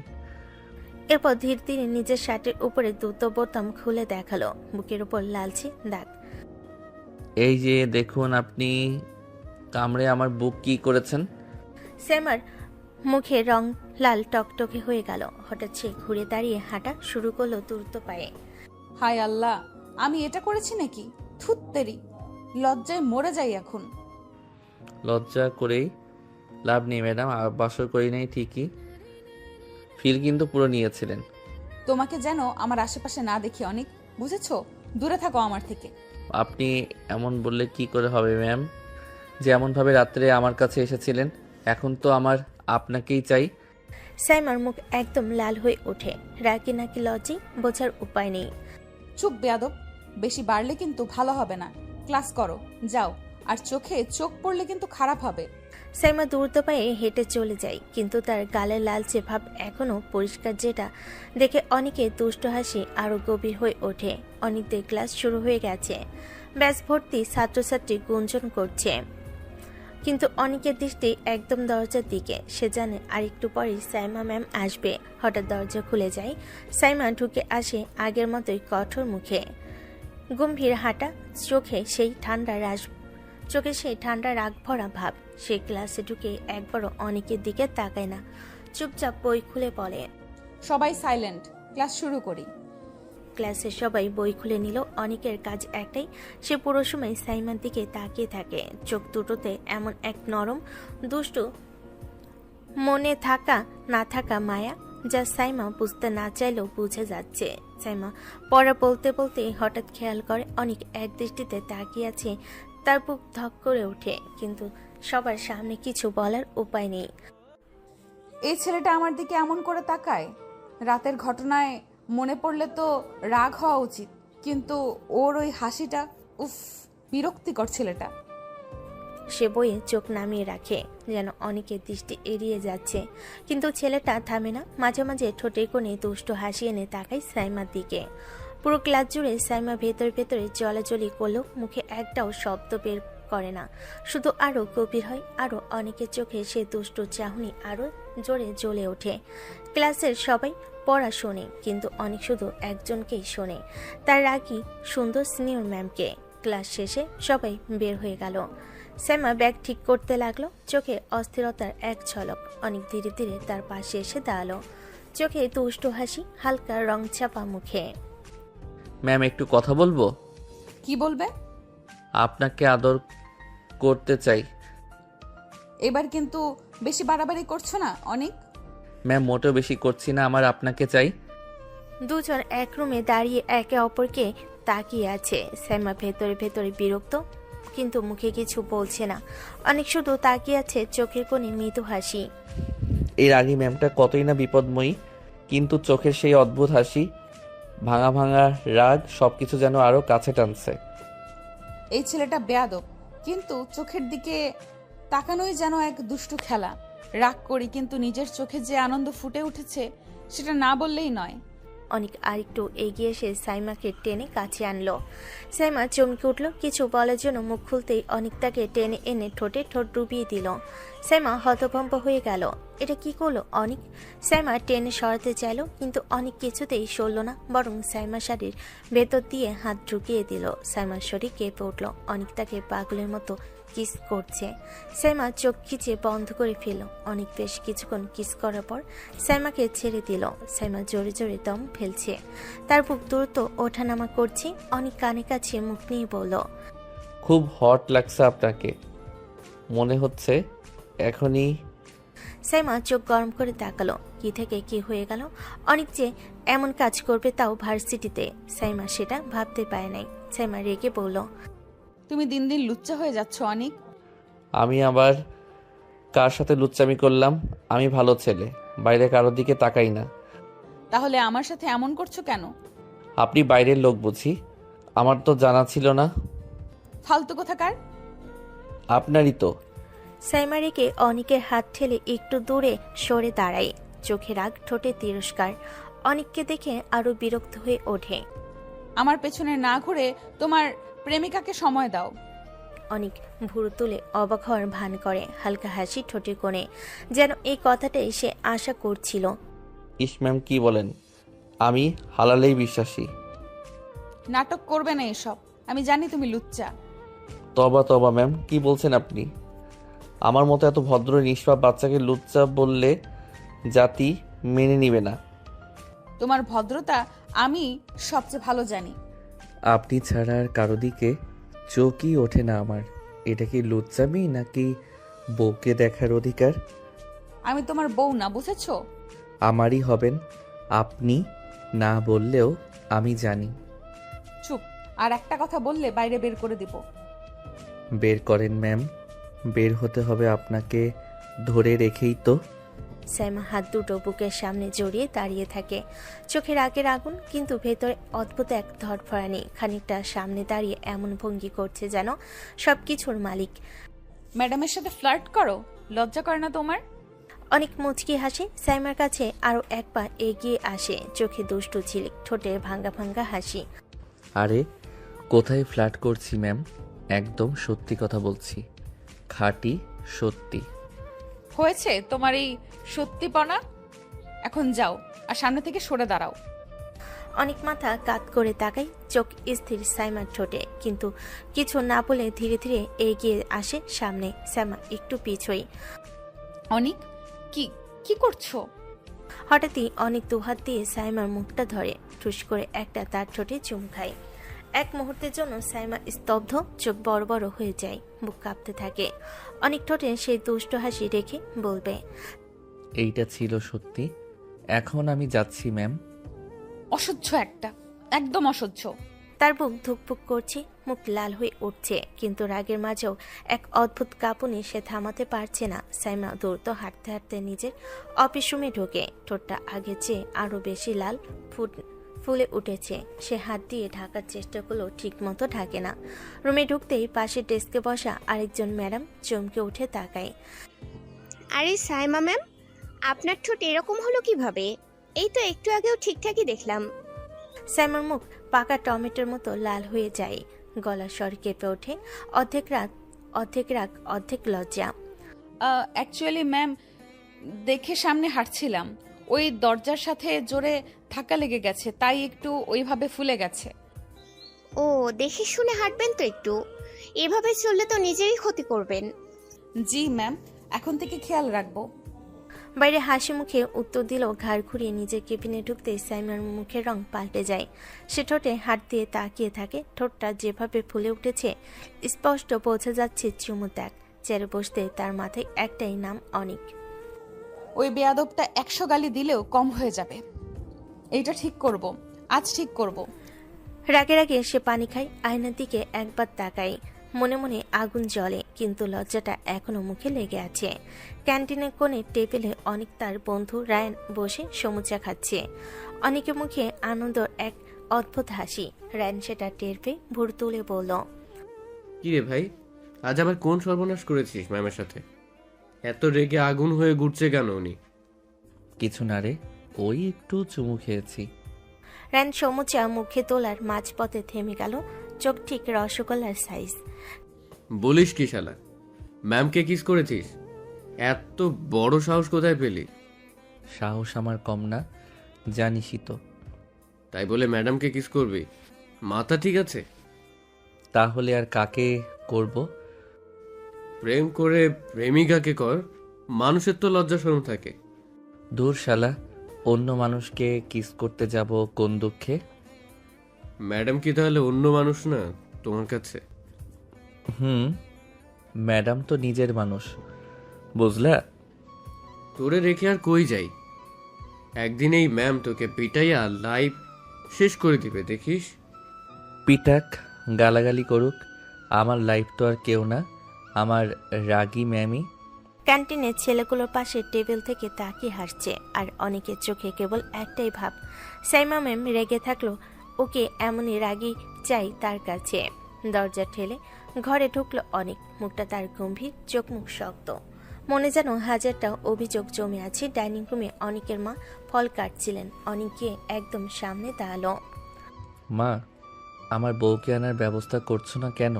এরপর ধীরে ধীরে নিজের শার্টের উপরে দুটো বোতাম খুলে দেখালো। বুকের উপর লালচে দাগ। এই যে দেখুন, আপনি কামড়ে আমার বুক কি করেছেন? সাইমার মুখে রং লাল টকটকে হয়ে গেল। হঠাৎ সে ঘুরে দাঁড়িয়ে হাঁটা শুরু করলো দ্রুত পায়ে। হায় আল্লাহ, আমি এটা করেছি নাকি? থুত্তেরি, লজ্জায় মরে যাই এখন। লজ্জা করেই লাভ নেই ম্যাডাম, বাসর করি নাই ঠিকই, ফিল কিন্তু পুরো নিয়েছিলেন। তোমাকে যেন আমার আশেপাশে না দেখি অনেক, বুঝেছো? দূরে থাকো আমার থেকে। আপনি এমন বললে কি করে হবে ম্যাম? যেমনভাবে রাত্রে আমার কাছে এসেছিলেন, এখন তো আমার আপনাকেই চাই। সাইমার মুখ একদম লাল হয়ে ওঠে। রাগি নাকি লজ্জায় বোঝার উপায় নেই। চুপ বেয়াদব, বেশি বাড়লে কিন্তু ভালো হবে না। ক্লাস করো, যাও। আর চোখে চোখ পড়লে কিন্তু খারাপ হবে। সাইমা দ্রুত পায়ে হেঁটে চলে যায়, কিন্তু তার গালের লালচে ভাব এখনো পরিষ্কার, যেটা দেখে অনেকে দুষ্ট হাসি আরো গভীর হয়ে ওঠে। অনেকদের ক্লাস শুরু হয়ে গেছে, ব্যাস ভর্তি ছাত্রছাত্রী গুঞ্জন করছে, কিন্তু অনেকের দৃষ্টি একদম দরজার দিকে। সে জানে আর একটু পরেই সাইমা ম্যাম আসবে। হঠাৎ দরজা খুলে যায়, সাইমা ঢুকে আসে আগের মতোই কঠোর মুখে, গম্ভীর হাঁটা, চোখে সেই ঠান্ডা রাগ ভরা ভাব। সে ক্লাসে ঢুকে একবারও অনেকের দিকে তাকায় না, চুপচাপ বই খুলে পড়ে। সবাই সাইলেন্ট, ক্লাস শুরু করি। ক্লাসে সবাই বই খুলে নিল। অনেকের কাজ একটাই, সে পুরো সময় সাইমার দিকে তাকিয়ে থাকে। চোখ দুটোতে এমন এক নরম দুষ্টু মনে থাকা না থাকা মায়া, যা সাইমা বুঝতে না চাইলেও বুঝে যাচ্ছে। সাইমা পড়া বলতে বলতে হঠাৎ খেয়াল করে অনেক এক দৃষ্টিতে তাকিয়ে আছে। তার বুক ধক করে ওঠে, কিন্তু সবার সামনে কিছু বলার উপায় নেই। এই ছেলেটা আমার দিকে এমন করে তাকায়, রাতের ঘটনায় মনে পড়লে তো রাগ হওয়া উচিত, কিন্তু ওর ওই হাসিটা, উফ, বিরক্তিকর ছেলেটা। সে বইয়ে চোখ নামিয়ে রাখে, যেন অনেকের দৃষ্টি এড়িয়ে যাচ্ছে, কিন্তু ছেলেটা থামে না। মাঝে মাঝে ঠোঁটের কোণে দুষ্ট হাসি এনে তাকায় সাইমার দিকে। পুরো ক্লাস জুড়ে সাইমা ভেতরে জলাজলি করলেও মুখে একটাও শব্দ বের করে না, শুধু আরো গভীর হয়। আরো অনেকের চোখে সে দুষ্ট চাহনি আরো জোরে জ্বলে ওঠে। ক্লাসের সবাই পড়া শোনে, কিন্তু অনেক শুধু একজনকেই শোনে, তার রাগী সুন্দর সিনিয়র ম্যামকে। ক্লাস শেষে সবাই বের হয়ে গেল। সাইমা ব্যাগ ঠিক করতে লাগলো, চোখে অস্থিরতার এক ঝলক। অনেক ধীরে ধীরে তার পাশে এসে দাঁড়ালো, চোখে দুষ্ট হাসি, হালকা রং চাপা মুখে। ম্যাম, একটু কথা বলবো? কি বলবে? আপনাকে আদর করতে চাই। এবার কিন্তু বেশি বাড়াবাড়ি করছো না অনেক? ম্যাম, মোটেও বেশি করছি না, আমার আপনাকে চাই। দুজন এক রুমে দাঁড়িয়ে একে অপরকে তাকিয়ে আছে। সাইমা ভেতরে বিরক্ত, কিন্তু মুখে কিছু বলছে না। অনেক শুধু তাকিয়ে আছে, চোখের কোণে মৃদু হাসি। এই রাগী ম্যামটা কতই না বিপদময়ী, কিন্তু চোখের সেই অদ্ভুত হাসি, ভাঙা ভাঙা রাগ সবকিছু যেন আরো কাছে টানছে। এই ছেলেটা বেয়াদব, কিন্তু চোখের দিকে তাকানোই যেন এক দুষ্টু খেলা। রাগ করি, কিন্তু নিজের চোখে যে আনন্দ ফুটে উঠেছে সেটা না বললেই নয়। অনেক আরেকটু এগিয়ে এসে সাইমাকে টেনে কাছে আনলো। সাইমা চমকে উঠল, কিছু বলার জন্য মুখ খুলতেই অনেক তাকে টেনে এনে ঠোঁটে ঠোঁট ডুবিয়ে দিল। সাইমা হতভম্ব হয়ে গেল। এটা কি করলো অনেক? সাইমা টেনে সরাতে চাইল, কিন্তু অনেক কিছুতেই সরল না, বরং সাইমা শাড়ির ভেতর দিয়ে হাত ঢুকিয়ে দিল। সাইমার শরীর কেঁপে উঠল। অনেক তাকে পাগলের মতো কিস করছে। সাইমা চোখ খিচে বন্ধ করে ফেলল। অনেক বেশ কিছুক্ষণ কিস করার পর সাইমাকে ছেড়ে দিল। সাইমা জোরে জোরে দম ফেলছে, তার বুক দ্রুত ওঠানামা করছে। অনেক কানে কাছে মুখ নিয়ে বলল, খুব হট লাগছে আপনাকে, মনে হচ্ছে এখনই। সাইমা চোখ গরম করে তাকালো। কি থেকে কি হয়ে গেল? অনেক যে এমন কাজ করবে, তাও ভার্সিটিতে। সাইমা সেটা ভাবতে পারে নাই। সাইমা রেগে বলল, তুমি দিন দিন লুচ্চা হয়ে যাচ্ছ অনেক। আমি আবার কার সাথে লুচ্চামি করলাম? আমি ভালো ছেলে, বাইরে কারোর দিকে তাকাই না। তাহলে আমার সাথে এমন করছো কেন? আপনি বাইরের লোক বুঝি, আমার তো জানা ছিল না। ফালতু কোথাকার। আপনারই তো। সাইমা রেগে অনেকের হাত ঠেলে একটু দূরে সরে দাঁড়ায়। চোখে রাগ, ঠোঁটে তিরস্কার। অনেককে দেখে আরো বিরক্ত হয়ে ওঠে। আমার পেছনে না ঘুরে তোমার প্রেমিকাকে সময় দাও। অনেক ভুরু তুলে অবাক হওয়ার ভান করে, হালকা হাসি ঠোঁটের কোণে, যেন এই কথাটাই সে আশা করছিল। ইস ম্যাম, কি বলেন? আমি হালালেই বিশ্বাসী। নাটক করবে না এসব, আমি জানি তুমি লুচ্চা। তবা তবা ম্যাম, কি বলছেন আপনি? আমার মতো এত ভদ্র নিষ্পাপ বাচ্চাকে লুচ্চা বললে জাতি মেনে নিবে না। তোমার ভদ্রতা আমি সবচেয়ে ভালো জানি। আপনি ছাড়া আর কারো দিকে চোখই ওঠে না আমার। এটা কি লুচ্চামি নাকি বউকে দেখার অধিকার? আমি তোমার বউ না, বুঝেছো? আমারই হবেন আপনি, না বললেও আমি জানি। চুপ, আর একটা কথা বললে বাইরে বের করে দিব। বের করেন ম্যাম, বের হতে হবে আপনাকে ধরে রেখেই তো। সাইমা হাত দুটো বুকের সামনে জড়িয়ে দাঁড়িয়ে থাকে, চোখের আগের আগুন, কিন্তু ভেতরে অদ্ভুত এক ধরফরানি। খানিকটা সামনে দাঁড়িয়ে এমন ভঙ্গি করছে যেন সবকিছুর মালিক। ম্যাডামের সাথে ফ্লার্ট করো, লজ্জা করে না তোমার? অনেক মুচকি হাসে। সাইমার কাছে আরো এক পা এগিয়ে আসে, চোখে দুষ্টু ঝিলিক, ঠোঁটে ভাঙ্গা ভাঙ্গা হাসি। আরে কোথায় ফ্ল্যাট করছি ম্যাম, একদম সত্যি কথা বলছি, খাঁটি সত্যি। হয়েছে তোমার এই সত্যিপনা, এখন যাও আর সামনে থেকে সরে দাঁড়াও। অনেক মাথা কাত করে তাকাই, চোখ স্থির সাইমার ঠোঁটে, কিন্তু কিছু না বলে ধীরে ধীরে এগিয়ে আসে সামনে। সাইমা একটু পিছই। অনিক, কি কি করছো? হঠাৎই অনেক দুহাত দিয়ে সাইমার মুখটা ধরে, ঠুস করে একটা তার ঠোঁটে চুম খায়। এক মুহূর্তের জন্য সাইমা স্তব্ধ, চোখ বড় বড় হয়ে যায়, বুক কাঁপতে থাকে। অনেক ঠোঁটে সেই দুষ্ট হাসি রেখে বলবে, এইটা ছিল সত্যি, এখন আমি যাচ্ছি ম্যাম। অসহ্য একটা, একদম অসহ্য। তার বুক ধুকপুক করছে, মুখ লাল হয়ে উঠছে, কিন্তু রাগের মাঝেও এক অদ্ভুত কাঁপুনি সে থামাতে পারছে না। সাইমা দ্রুত হাঁটতে হাঁটতে নিজের অফিস রুমে ঢোকে। ঠোঁটটা আগের চেয়ে আরো বেশি লাল ফুলে উঠেছে। সে হাত দিয়ে ঢাকার চেষ্টা করলেও ঠিক মতো ঢাকে না। রুমে ঢুকতেই পাশে ডেস্কে বসা আরেকজন ম্যাডাম চমকে উঠে তাকায়। আরে সাইমা ম্যাম, আপনার ঠোঁট এরকম হলো কিভাবে? এই তো একটু আগেও ঠিকঠাকই দেখলাম। সাইমার মুখ পাকা টমেটোর মতো লাল হয়ে যায়, গলার স্বর কেঁপে ওঠে, অর্ধেক রাগ অর্ধেক লজ্জা। অ্যাকচুয়ালি ম্যাম, দেখে সামনে হাঁটছিলাম, ওই দরজার সাথে জোরে ধাক্কা লেগে গেছে, তাই একটু ওইভাবে ফুলে গেছে। ও, দেখে শুনে হাঁটবেন তো একটু, এভাবে চললে তো নিজেরই ক্ষতি করবেন। জি ম্যাম, এখন থেকে খেয়াল রাখবো। বাইরে হাসি মুখে উত্তর দিল। ঘাড় ঘুরিয়ে নিজের কেবিনে ঢুকতে সাইমার মুখের রং পাল্টে যায়। সে ঠোঁটে হাত দিয়ে তাকিয়ে থাকে। ঠোঁটটা যেভাবে ফুলে উঠেছে স্পষ্ট বোঝা যাচ্ছে চুমু ত্যাগ। চেয়ারে বসতে তার মাথায় একটাই নাম, অনিক। ওই বেয়াদবটা 100 গালি দিলেও কম হয়ে যাবে। এইটা ঠিক করব, আজ ঠিক করব। রাগে রাগে সে পানি খায়, আয়নার দিকে একবার তাকায়। মনে মনে আগুন জ্বলে, কিন্তু লজ্জাটা এখনো মুখে লেগে আছে। ক্যান্টিনের কোণে টেবিলে অনেক তার বন্ধু রায়ান বসে সমুচা খাচ্ছে। অনেকের মুখে আনন্দ এক অদ্ভুত হাসি। রায়ান সেটা টের পেয়ে ভুর তুলে বলল, কি রে ভাই, আজ আবার কোন সর্বনাশ করেছিস ম্যামের সাথে? এত রেগে আগুন হয়ে ঘুরছে কেন উনি? কিছু না রে, ওই একটু চুমু খেয়েছি। রায়ান সমুচা মুখে তোলার মাঝপথে থেমে গেল, চোখ ঠিক রসগোল্লার সাইজ। বলিস কি শালা, ম্যামকে কিস করেছিস? এত বড় সাহস কোথায় পেলি? সাহস আমার কম না, জানিসই তো। তাই বলে ম্যাডামকে কিস করবি? মাথা ঠিক আছে? তাহলে আর কাকে করব? প্রেম করে প্রেমিকাকে কর, মানুষের তো লজ্জা শরম থাকে। দূর শালা, অন্য মানুষকে কিস করতে যাব কোন দুঃখে? ম্যাডাম কি তাহলে অন্য মানুষ না তোমার কাছে? ম্যাডাম তো নিজের মানুষ, বুঝলা? তোরে রেখে আর কই যাই? একদিন এই ম্যাম তোকে পিটাইয়া লাইফ শেষ করে দিবে, দেখিস। পিটাক, গালাগালি করুক, আমার লাইফ তো আর কেউ না, আমার রাগী ম্যামই। ক্যান্টিনের ছেলেগুলোর পাশে টেবিল থেকে তাকিয়ে হাসছে, আর অনেকের চোখে কেবল একটাই ভাব, সাইমা ম্যাম রেগে থাকলো ওকে এমনই রাগী চাই তার কাছে। দরজা ঠেলে ঘরে ঢুকলো অনেক, মুখটা তার গম্ভীর, চোখ মুখ শক্ত, মনে যেন হাজারটা অভিযোগ জমে আছে। ডাইনিং রুমে অনেকের মা ফল কাটছিলেন, অনেককে একদম সামনে দাঁড়ালো। মা, আমার বউকে আনার ব্যবস্থা করছো না কেন?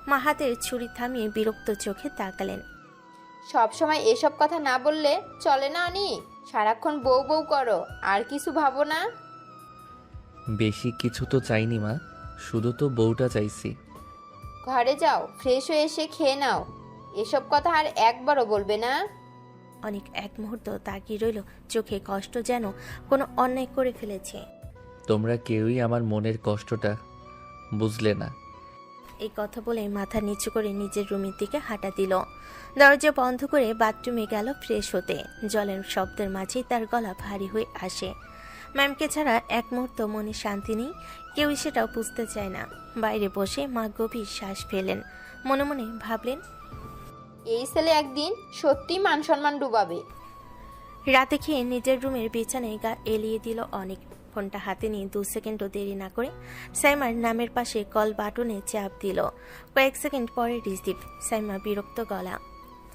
মা হাতের ছুরি থামিয়ে বিরক্ত চোখে তাকালেন। সব সময় এসব কথা না বললে চলে না অনি? সারাক্ষণ বউ বউ করো, আর কিছু ভাবো না? বেশি কিছু তো চাইনি মা, শুধু তো বউটা চাইছি। ঘরে যাও, ফ্রেশ হয়ে এসে খেয়ে নাও। এসব কথা আর একবারও বলবে না। অনেক এক মুহূর্ত তাকিয়ে রইল, চোখে কষ্ট, যেন কোনো অন্যায় করে ফেলেছে। তোমরা কেউই আমার মনের কষ্টটা বুঝলে না। এই কথা বলে মাথা নিচু করে নিজের রুমের দিকে হাঁটা দিল। দরজা বন্ধ করে বাথরুমে গেল ফ্রেশ হতে। জলের শব্দের মাঝেই তার গলা ভারী হয়ে আসে। ম্যামকে ছাড়া এক মুহূর্ত মনে শান্তি নেই, কেউই সেটাও বুঝতে চায় না। বাইরে বসে মা গভীর শ্বাস ফেলেন, মনে মনে ভাবলেন, এই ছেলে একদিন সত্যি মান সম্মান ডুবাবে। রাতে খেয়ে নিজের রুমের বিছানায় গা এলিয়ে দিল অনেক। ফোনটা হাতে নিয়ে 2 সেকেন্ডও দেরি না করে সাইমার নামের পাশে কল বাটনে চাপ দিল। কয়েক সেকেন্ড পরে রিসিভ। সাইমা বিরক্ত গলা,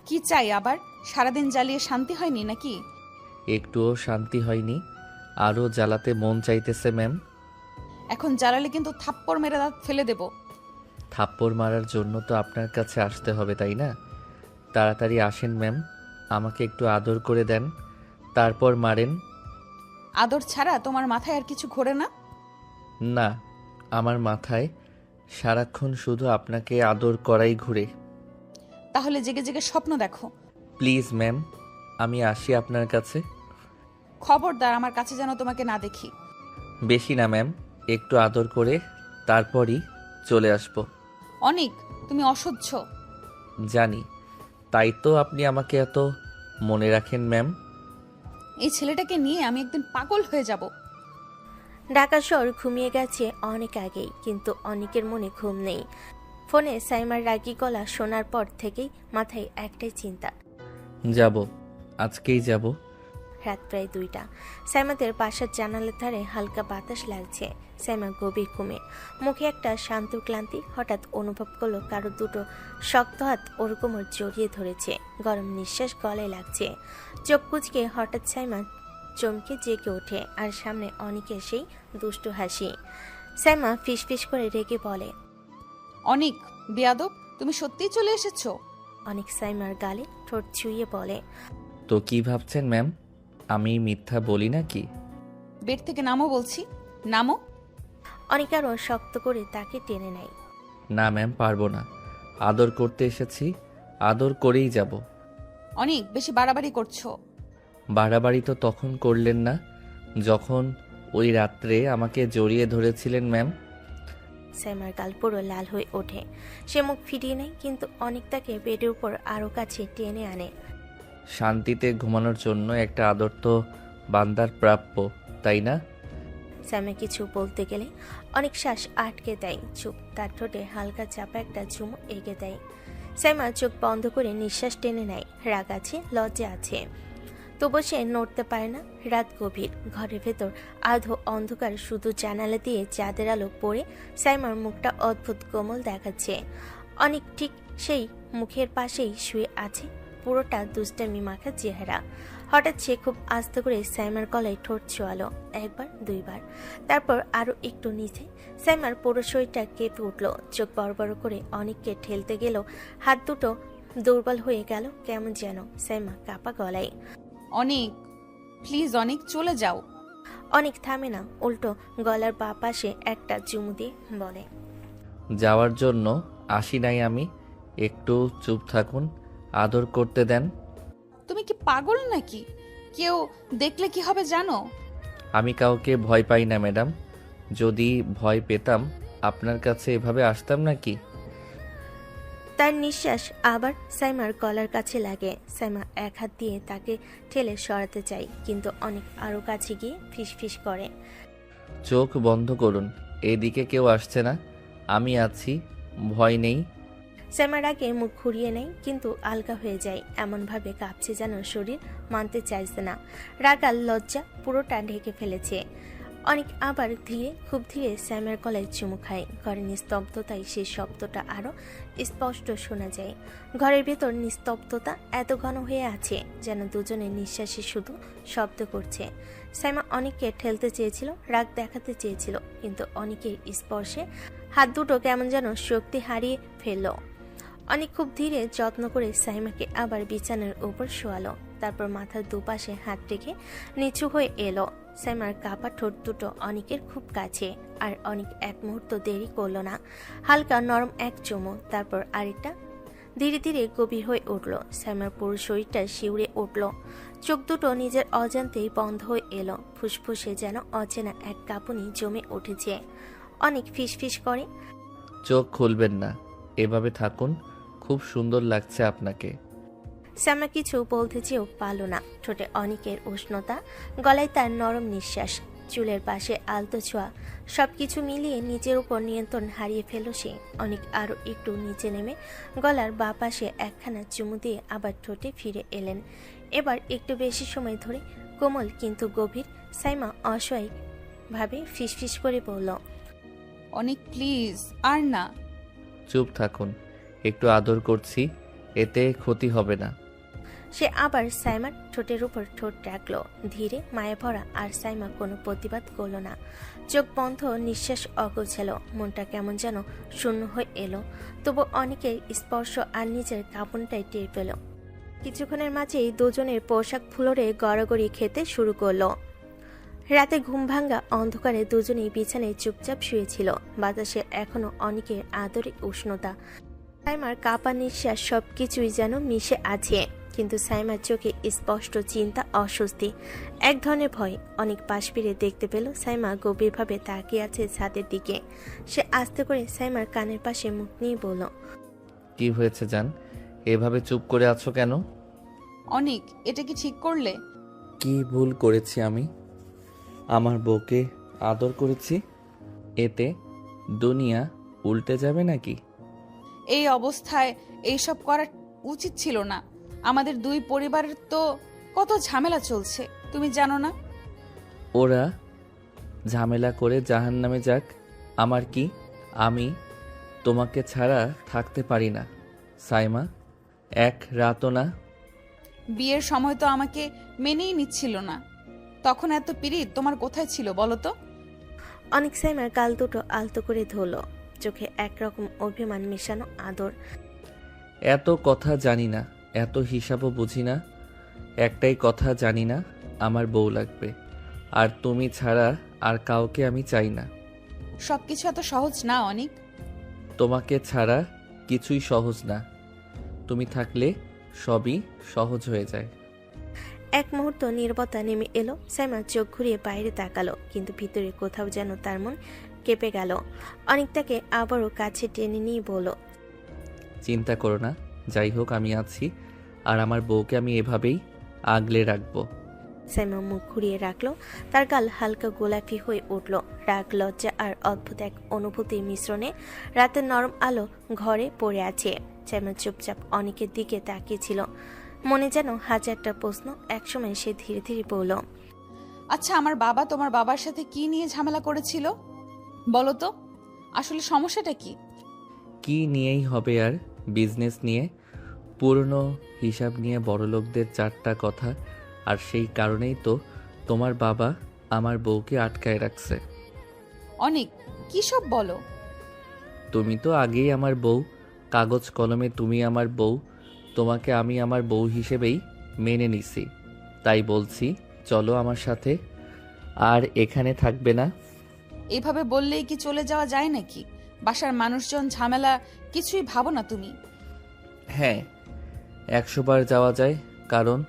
কি চাই আবার? সারাদিন জ্বালিয়ে শান্তি হয়নি নাকি? একটুও শান্তি হয়নি, আরও জ্বালাতে মন চাইতেছে ম্যাম। এখন জ্বালালে কিন্তু থাপ্পড় মেরে দাঁত ফেলে দেব। থাপ্পড় মারার জন্য তো আপনার কাছে আসতে হবে, তাই না? তাড়াতাড়ি আসেন ম্যাম, আমাকে একটু আদর করে দেন, তারপর মারেন। আদর ছাড়া তোমার মাথায় আর কিছু ঘোরে না? না, আমার মাথায় সারাক্ষণ শুধু আপনাকে আদর করাই ঘুরে। তাহলে জেগে জেগে স্বপ্ন দেখো। প্লিজ ম্যাম, আমি আসি আপনার কাছে। খবরদার আমার কাছে যেন তোমাকে না দেখি। বেশি না ম্যাম, একটু আদর করে তারপরই চলে আসবো। অনেক, তুমি অসহ্য। জানি, তাই তো আপনি আমাকে এত মনে রাখেন ম্যাম। এই ছেলেটাকে নিয়ে আমি একদিন পাগল হয়ে যাব। ঢাকা শহর ঘুমিয়ে গেছে অনেক আগেই, কিন্তু অনেকের মনে ঘুম নেই। ফোনে সাইমার রাগী গলা শোনার পর থেকেই মাথায় একটাই চিন্তা, যাব, আজকেই যাব। রাত প্রায় 2টা। সাইমাদের বাসার জানালার ধারে হালকা বাতাস লাগছে। সাইমা গভীর ঘুমে, মুখে একটা শান্ত ক্লান্তি। হঠাৎ অনুভব করলো কারো দুটো শক্ত হাত ওর কোমর জড়িয়ে ধরেছে, গরম নিঃশ্বাস গলায় লাগছে। চোখ কুচকে হঠাৎ সাইমা চমকে জেগে ওঠে, আর সামনে অনেকের সেই দুষ্টু হাসি। সাইমা ফিসফিস করে রেগে বলে, অনেক বেয়াদব, তুমি সত্যিই চলে এসেছো? অনেক সাইমার গালে ঠোঁট ছুঁয়ে বলে, তো কি ভাবছেন ম্যাম, আমি মিথ্যা বলি নাকি? বেড থেকে নামো বলছি, নামো। অনেক আরও শক্ত করে তাকে টেনে নেয়। না ম্যাম, পারবো না, আদর করতে এসেছি, আদর করেই যাব। অনেক বেশি বাড়াবাড়ি করছো। বাড়াবাড়ি তো তখন করলেন না যখন ওই রাত্রে আমাকে জড়িয়ে ধরেছিলেন ম্যাম। সাইমার গাল পুরো লাল হয়ে ওঠে। সে মুখ ফিরিয়ে নেয়, কিন্তু অনেক তাকে বেডের উপর আরো কাছে টেনে আনে। শান্তিতে ঘুমানোর জন্য একটা আদর তো বান্দার প্রাপ্য, তাই না? সাইমা কিছু বলতে গেলে অনেক শ্বাস আটকে দেয়, চুপ। তার ঠোঁটে হালকা চাপা একটা চুমু এঁকে দেয়। সাইমা চোখ বন্ধ করে নিঃশ্বাস টেনে নেয়। রাগ আছে, লজ্জা আছে, তবু সে নড়তে পারে না। রাত গভীর, ঘরের ভেতর আধো অন্ধকার, শুধু জানালা দিয়ে চাঁদের আলো পড়ে সাইমার মুখটা অদ্ভুত কোমল দেখাচ্ছে। অনেক ঠিক সেই মুখের পাশেই শুয়ে আছে, পুরোটা দুষ্টামি মাখা চেহারা। হঠাৎ সে খুব আস্তে করে সাইমার গলায় ঠোঁট ছোঁয়ালো, একবার, দুইবার, তারপর আরো একটু নিচে। সাইমার পুরো শরীরটা কেঁপে উঠল, চোখ বড় বড় করে অনেককে ঠেলতে গেল, হাত দুটো দুর্বল হয়ে গেল কেমন যেন। সাইমা কাপা গলায়, অনেক, প্লিজ অনেক, চলে যাও। অনেক থামে না, উল্টো গলার বা পাশে একটা চুমু দিয়ে বলে, যাওয়ার জন্য আসি নাই আমি, একটু চুপ থাকুন, আদর করতে দেন। তুমি কি পাগল নাকি? কেউ দেখলে কি হবে জানো? আমি কাউকে ভয় পাই না ম্যাডাম, যদি ভয় পেতাম আপনার কাছে এভাবে আসতাম নাকি? তার নিঃশ্বাস আবার সাইমার গলার কাছে লাগে। সাইমা এক হাত দিয়ে তাকে ঠেলে সরাতে চায়, কিন্তু অনেক আরো কাছে গিয়ে ফিসফিস করে, চোখ বন্ধ করুন, এদিকে কেউ আসছে না, আমি আছি, ভয় নেই। সাইমার আগে মুখ ঘুরিয়ে নেয়, কিন্তু আলগা হয়ে যায়, এমনভাবে কাঁপছে যেন শরীর মানতে চাইছে না। রাগ আর লজ্জা পুরোটা ঢেকে ফেলেছে। অনেক আবার ধীরে, খুব ধীরে স্যামের গলায় চুমু খায়। ঘরের নিস্তব্ধতায় সেই শব্দটা আরো স্পষ্ট শোনা যায়। ঘরের ভেতর নিস্তব্ধতা এত ঘন হয়ে আছে যেন দুজনের নিঃশ্বাসে শুধু শব্দ করছে। সাইমা অনেককে ঠেলতে চেয়েছিল, রাগ দেখাতে চেয়েছিল, কিন্তু অনেকের স্পর্শে হাত দুটো কেমন যেন শক্তি হারিয়ে ফেলল। অনেক খুব ধীরে যত্ন করে সাইমাকে আবার বিছানার উপর শোয়ালো, তারপর মাথার দুপাশে হাত রেখে নিচু হয়ে এলো। সাইমার কাপা ঠোঁট দুটো অনেকের খুব কাছে, আর অনেক এক মুহূর্ত দেরি করলো না। হালকা নরম এক চুমু, তারপর আরেকটা, ধীরে ধীরে গভীর হয়ে উঠল। সাইমার পুরো শরীরটা শিউরে উঠল, চোখ দুটো নিজের অজান্তেই বন্ধ হয়ে এলো। ফুসফুসে যেন অচেনা এক কাঁপুনি জমে উঠেছে। অনেক ফিসফিস করে, চোখ খুলবেন না, এভাবে থাকুন, খুব সুন্দর লাগছে আপনাকে। সাইমা কিছু বলতে চেয়েও পারল না। ঠোঁটে অনেকের উষ্ণতা, গলায় তার নরম নিঃশ্বাস, চুলের পাশে আলতো ছোঁয়া, সবকিছু মিলিয়ে নিজের উপর নিয়ন্ত্রণ হারিয়ে ফেলল সে। অনেক আরো একটু নিচে নেমে গলার বা পাশে একখানা চুমু দিয়ে আবার ঠোঁটে ফিরে এলেন। এবার একটু বেশি সময় ধরে, কোমল কিন্তু গভীর। সাইমা অসহায় ভাবে ফিসফিস করে বলল, অনেক প্লিজ, আর না। চুপ থাকুন, একটু আদর করছি, এতে ক্ষতি হবে না। সে আবার সাইমার ঠোঁটের উপর ঠোঁট রাখলো, ধীরে, মায়া ভরা। আর সাইমা কোনো প্রতিবাদ করলো না, চোখ বন্ধ, নিঃশ্বাস অগোছালো, মনটা কেমন যেন শূন্য হয়ে এলো। তবু অনেকের স্পর্শ আর নিজের কাঁপনটাই টের পেল। কিছুক্ষণের মাঝেই দুজনের পোশাক ফ্লোরে গড়াগড়ি খেতে শুরু করলো। রাতে ঘুম ভাঙ্গা অন্ধকারে দুজনেই বিছানায় চুপচাপ শুয়েছিল। বাতাসে এখনো অনেকের আদরে উষ্ণতা, সাইমার কাপা নিঃশ্বাস, সবকিছুই যেন মিশে আছে। কিন্তু সাইমার চোখে স্পষ্ট চিন্তা, অস্বস্তি, এক ধরনের ভয়। অনেক পাশ ফিরে দেখতে পেল সাইমা গভীরভাবে তাকিয়ে আছে ছাদের দিকে। সে আস্তে করে সাইমার কানের পাশে মুখ নিয়ে বলল, কি হয়েছে জান, এভাবে চুপ করে আছো কেন? অনেক, এটা কি ঠিক করলে? কি ভুল করেছি আমি? আমার বউকে আদর করেছি, এতে দুনিয়া উল্টে যাবে নাকি? এই অবস্থায় এইসব করা উচিত ছিল না। আমাদের দুই পরিবারের তো কত ঝামেলা চলছে, তুমি জানো না? ওরা ঝামেলা করে জাহান্নামে যাক, আমার কি? আমি তোমাকে ছাড়া থাকতে পারি না সাইমা, এক রাতও না। বিয়ের সময় তো আমাকে মেনেই নিচ্ছিল না, তখন এত পিরিত তোমার কোথায় ছিল বলো তো? অনেক সাইমার গাল দুটো আলতো করে ধরল, চোখে একরকম অভিমান মেশানো আদর। এত কথা জানি না, এত হিসাবও বুঝি না, একটাই কথা জানি না, আমার বউ লাগবে, আর তুমি ছাড়া আর কাউকে আমি চাই না। সবকিছু এত সহজ না অনেক। তোমাকে ছাড়া কিছুই সহজ না, তুমি থাকলে সবই সহজ হয়ে যায়। এক মুহূর্ত নীরবতা নেমে এলো। সাইমা চোখ ঘুরিয়ে বাইরে তাকালো, কিন্তু ভিতরে কোথাও যেন তার মন কেঁপে গেল। অনেক তাকে আবারও কাছে টেনে নিয়ে বলল, চিন্তা করো না, যাই হোক আমি আছি, আর আমার বউকে আমি এভাবেই আগলে রাখবো। সাইমা মুখ ঘুরিয়ে রাখলো। তার গাল হালকা গোলাপি হয়ে উঠল। রাগ, লজ্জা আর অদ্ভুত এক অনুভূতির মিশ্রণে রাতের নরম আলো ঘরে পড়ে আছে। সাইমা চুপচাপ অনেকের দিকে তাকিয়েছিল, মনে যেন হাজারটা প্রশ্ন। একসময় সে ধীরে ধীরে বলল, আচ্ছা, আমার বাবা তোমার বাবার সাথে কি নিয়ে ঝামেলা করেছিল বলো তো? আসলে সমস্যাটা কি? কি নিয়েই হবে আর, বিজনেস নিয়ে, পুরনো হিসাব নিয়ে বড়লোকদের 4টা কথা। আর সেই কারণেই তো তোমার বাবা আমার বউকে আটকায় রাখছে। অনেক কি সব বলো? তুমি তো আগেই আমার বউ, কাগজ কলমে তুমি আমার বউ। তোমাকে আমি আমার বউ হিসেবেই মেনে নিছি, তাই বলছি চলো আমার সাথে। আর এখানে থাকবে না? এভাবে বললেই কি চলে যাওয়া যায় নাকি? বাসার মানুষজন, ঝামেলা, কিছুই ভাবো না তুমি? হ্যাঁ, 100 বার যাওয়া যায়, কারণ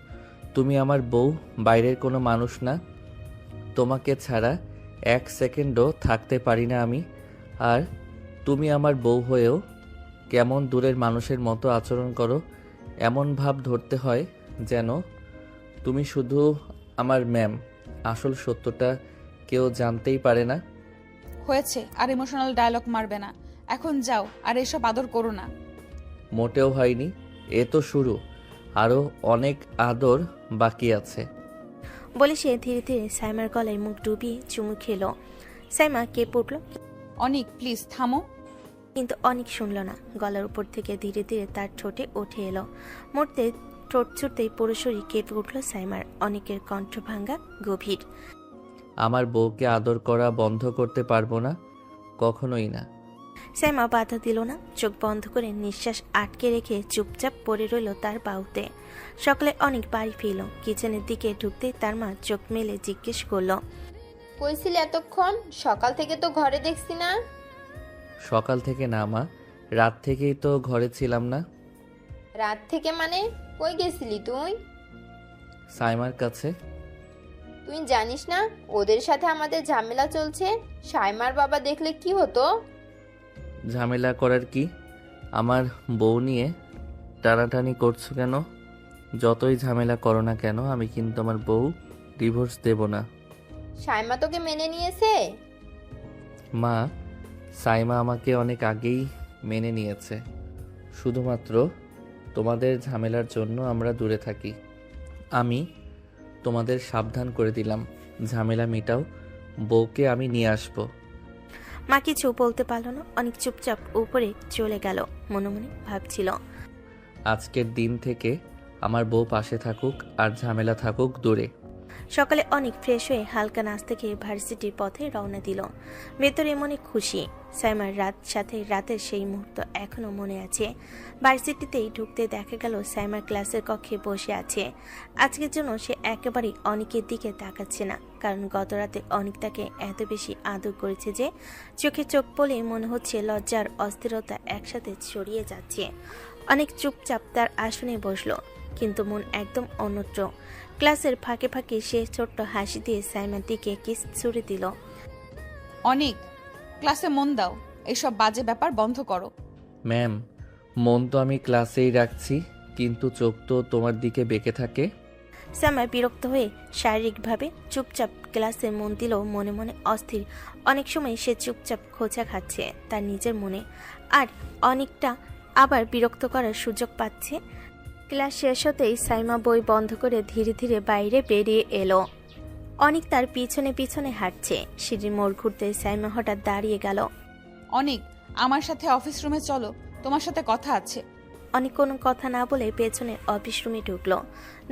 তুমি আমার বউ, বাইরের কোনো মানুষ না। তোমাকে ছাড়া 1 সেকেন্ডও থাকতে পারি না আমি। আর তুমি আমার বউ হয়েও কেমন দূরের মানুষের মতো আচরণ করো। এমন ভাব ধরতে হয় যেন তুমি শুধু আমার ম্যাম। আসল সত্যটা কেউ জানতেই পারে না। হয়েছে, আর ইমোশনাল ডায়লগ মারবে না। এখন যাও, আর এসব আদর করো না। মোটেও হয়নি, এ তো শুরু, আরও অনেক আদর বাকি আছে। বলে সে ধীরে ধীরে সাইমার গলায় মুখ ডুবিয়ে চুমু খেলো। সাইমা কেঁপে উঠল, অনেক প্লিজ থামো। কিন্তু অনেক শুনল না। গলার উপর থেকে ধীরে ধীরে তার ঠোঁটে উঠে এলো। মুহূর্তে ঠোঁট ছুটতেই পুরো শরীর কেঁপে উঠল সাইমার। অনেকের কণ্ঠ ভাঙা, গভীর। আমার বউকে আদর করা বন্ধ করতে পারবো না, কখনোই না। সাইমা বাধা দিল না। চোখ বন্ধ করে নিঃশ্বাস আটকে রেখে চুপচাপ পড়ে রইল তার বাহুতে। সকালে অনেক বাড়ি ফিরল। কিচেনের দিকে ঢুকতেই তার মা চোখ মেলে জিজ্ঞেস করলো, কইছিল এতক্ষণ? সকাল থেকে তো ঘরে দেখছি না। সকাল থেকে না মা, রাত থেকেই তো ঘরে ছিলাম না। রাত থেকে মানে? কই গেছিলি তুই? সাইমার কাছে। তুই জানিস না ওদের সাথে আমাদের ঝামেলা চলছে? সাইমার বাবা দেখলে কি হতো? ঝামেলা করার কি? আমার বউ নিয়ে টানাটানি করছো কেন? যতই ঝামেলা করো না কেন, আমি কিন্তু আমার বউ ডিভোর্স দেব না। সাইমা তোকে মেনে নিয়েছে? মা, সাইমা আমাকে অনেক আগেই মেনে নিয়েছে। শুধুমাত্র তোমাদের ঝামেলার জন্য আমরা দূরে থাকি। আমি তোমাদের সাবধান করে দিলাম, ঝামেলা মিটাও, বউকে আমি নিয়ে আসবো। মা কিছু বলতে পারল না। অনেক চুপচাপ উপরে চলে গেল। মনে মনে ভাবছিল, আজকের দিন থেকে আমার বউ পাশে থাকুক, আর ঝামেলা থাকুক দূরে। সকালে অনেক ফ্রেশ হয়ে হালকা নাস্তা খেয়ে ভার্সিটির পথে রওনা দিল। ভেতরে মনে খুশি। সাইমার সাথে রাতের সেই মুহূর্ত এখনো মনে আছে। ভার্সিটিতেই ঢুকতে দেখা গেল সাইমার ক্লাসের কক্ষে বসে আছে। আজকের জন্য সে একেবারেই অনেকের দিকে তাকাচ্ছে না, কারণ গত রাতে অনেক তাকে এত বেশি আদর করেছে যে চোখে চোখ পড়ে মনে হচ্ছে লজ্জার অস্থিরতা একসাথে ছড়িয়ে যাচ্ছে। অনেক চুপচাপ তার আসনে বসলো, কিন্তু মন একদম অন্যত্র। ক্লাসের ফাঁকে ফাঁকে সে ছোট্ট হাসি দিয়ে সাইমার দিকে কিস ছুড়ে দিল। অনেক, ক্লাসে মন দাও, এইসব বাজে ব্যাপার বন্ধ করো। ম্যাম, মন তো আমি ক্লাসেই রাখছি, কিন্তু চোখ তো তোমার দিকে বেঁকে থাকে। সাইমা বিরক্ত হয়ে শারীরিকভাবে চুপচাপ ক্লাসে মন দিল, মনে মনে অস্থির। অনেক সময় সে চুপচাপ খোঁচা খাচ্ছে তার নিজের মনে, আর অনেকটা আবার বিরক্ত করার সুযোগ পাচ্ছে। ক্লাস শেষ হতেই সাইমা বই বন্ধ করে ধীরে ধীরে বাইরে বেরিয়ে এলো। অনেক তার পিছনে পিছনে হাঁটছে। সিঁড়ির মোড় ঘুরতে সাইমা হঠাৎ দাঁড়িয়ে গেল। অনেক, আমার সাথে অফিস রুমে চলো, তোমার সাথে কথা আছে। অনেক কোনো কথা না বলে পেছনে অফিস রুমে ঢুকলো।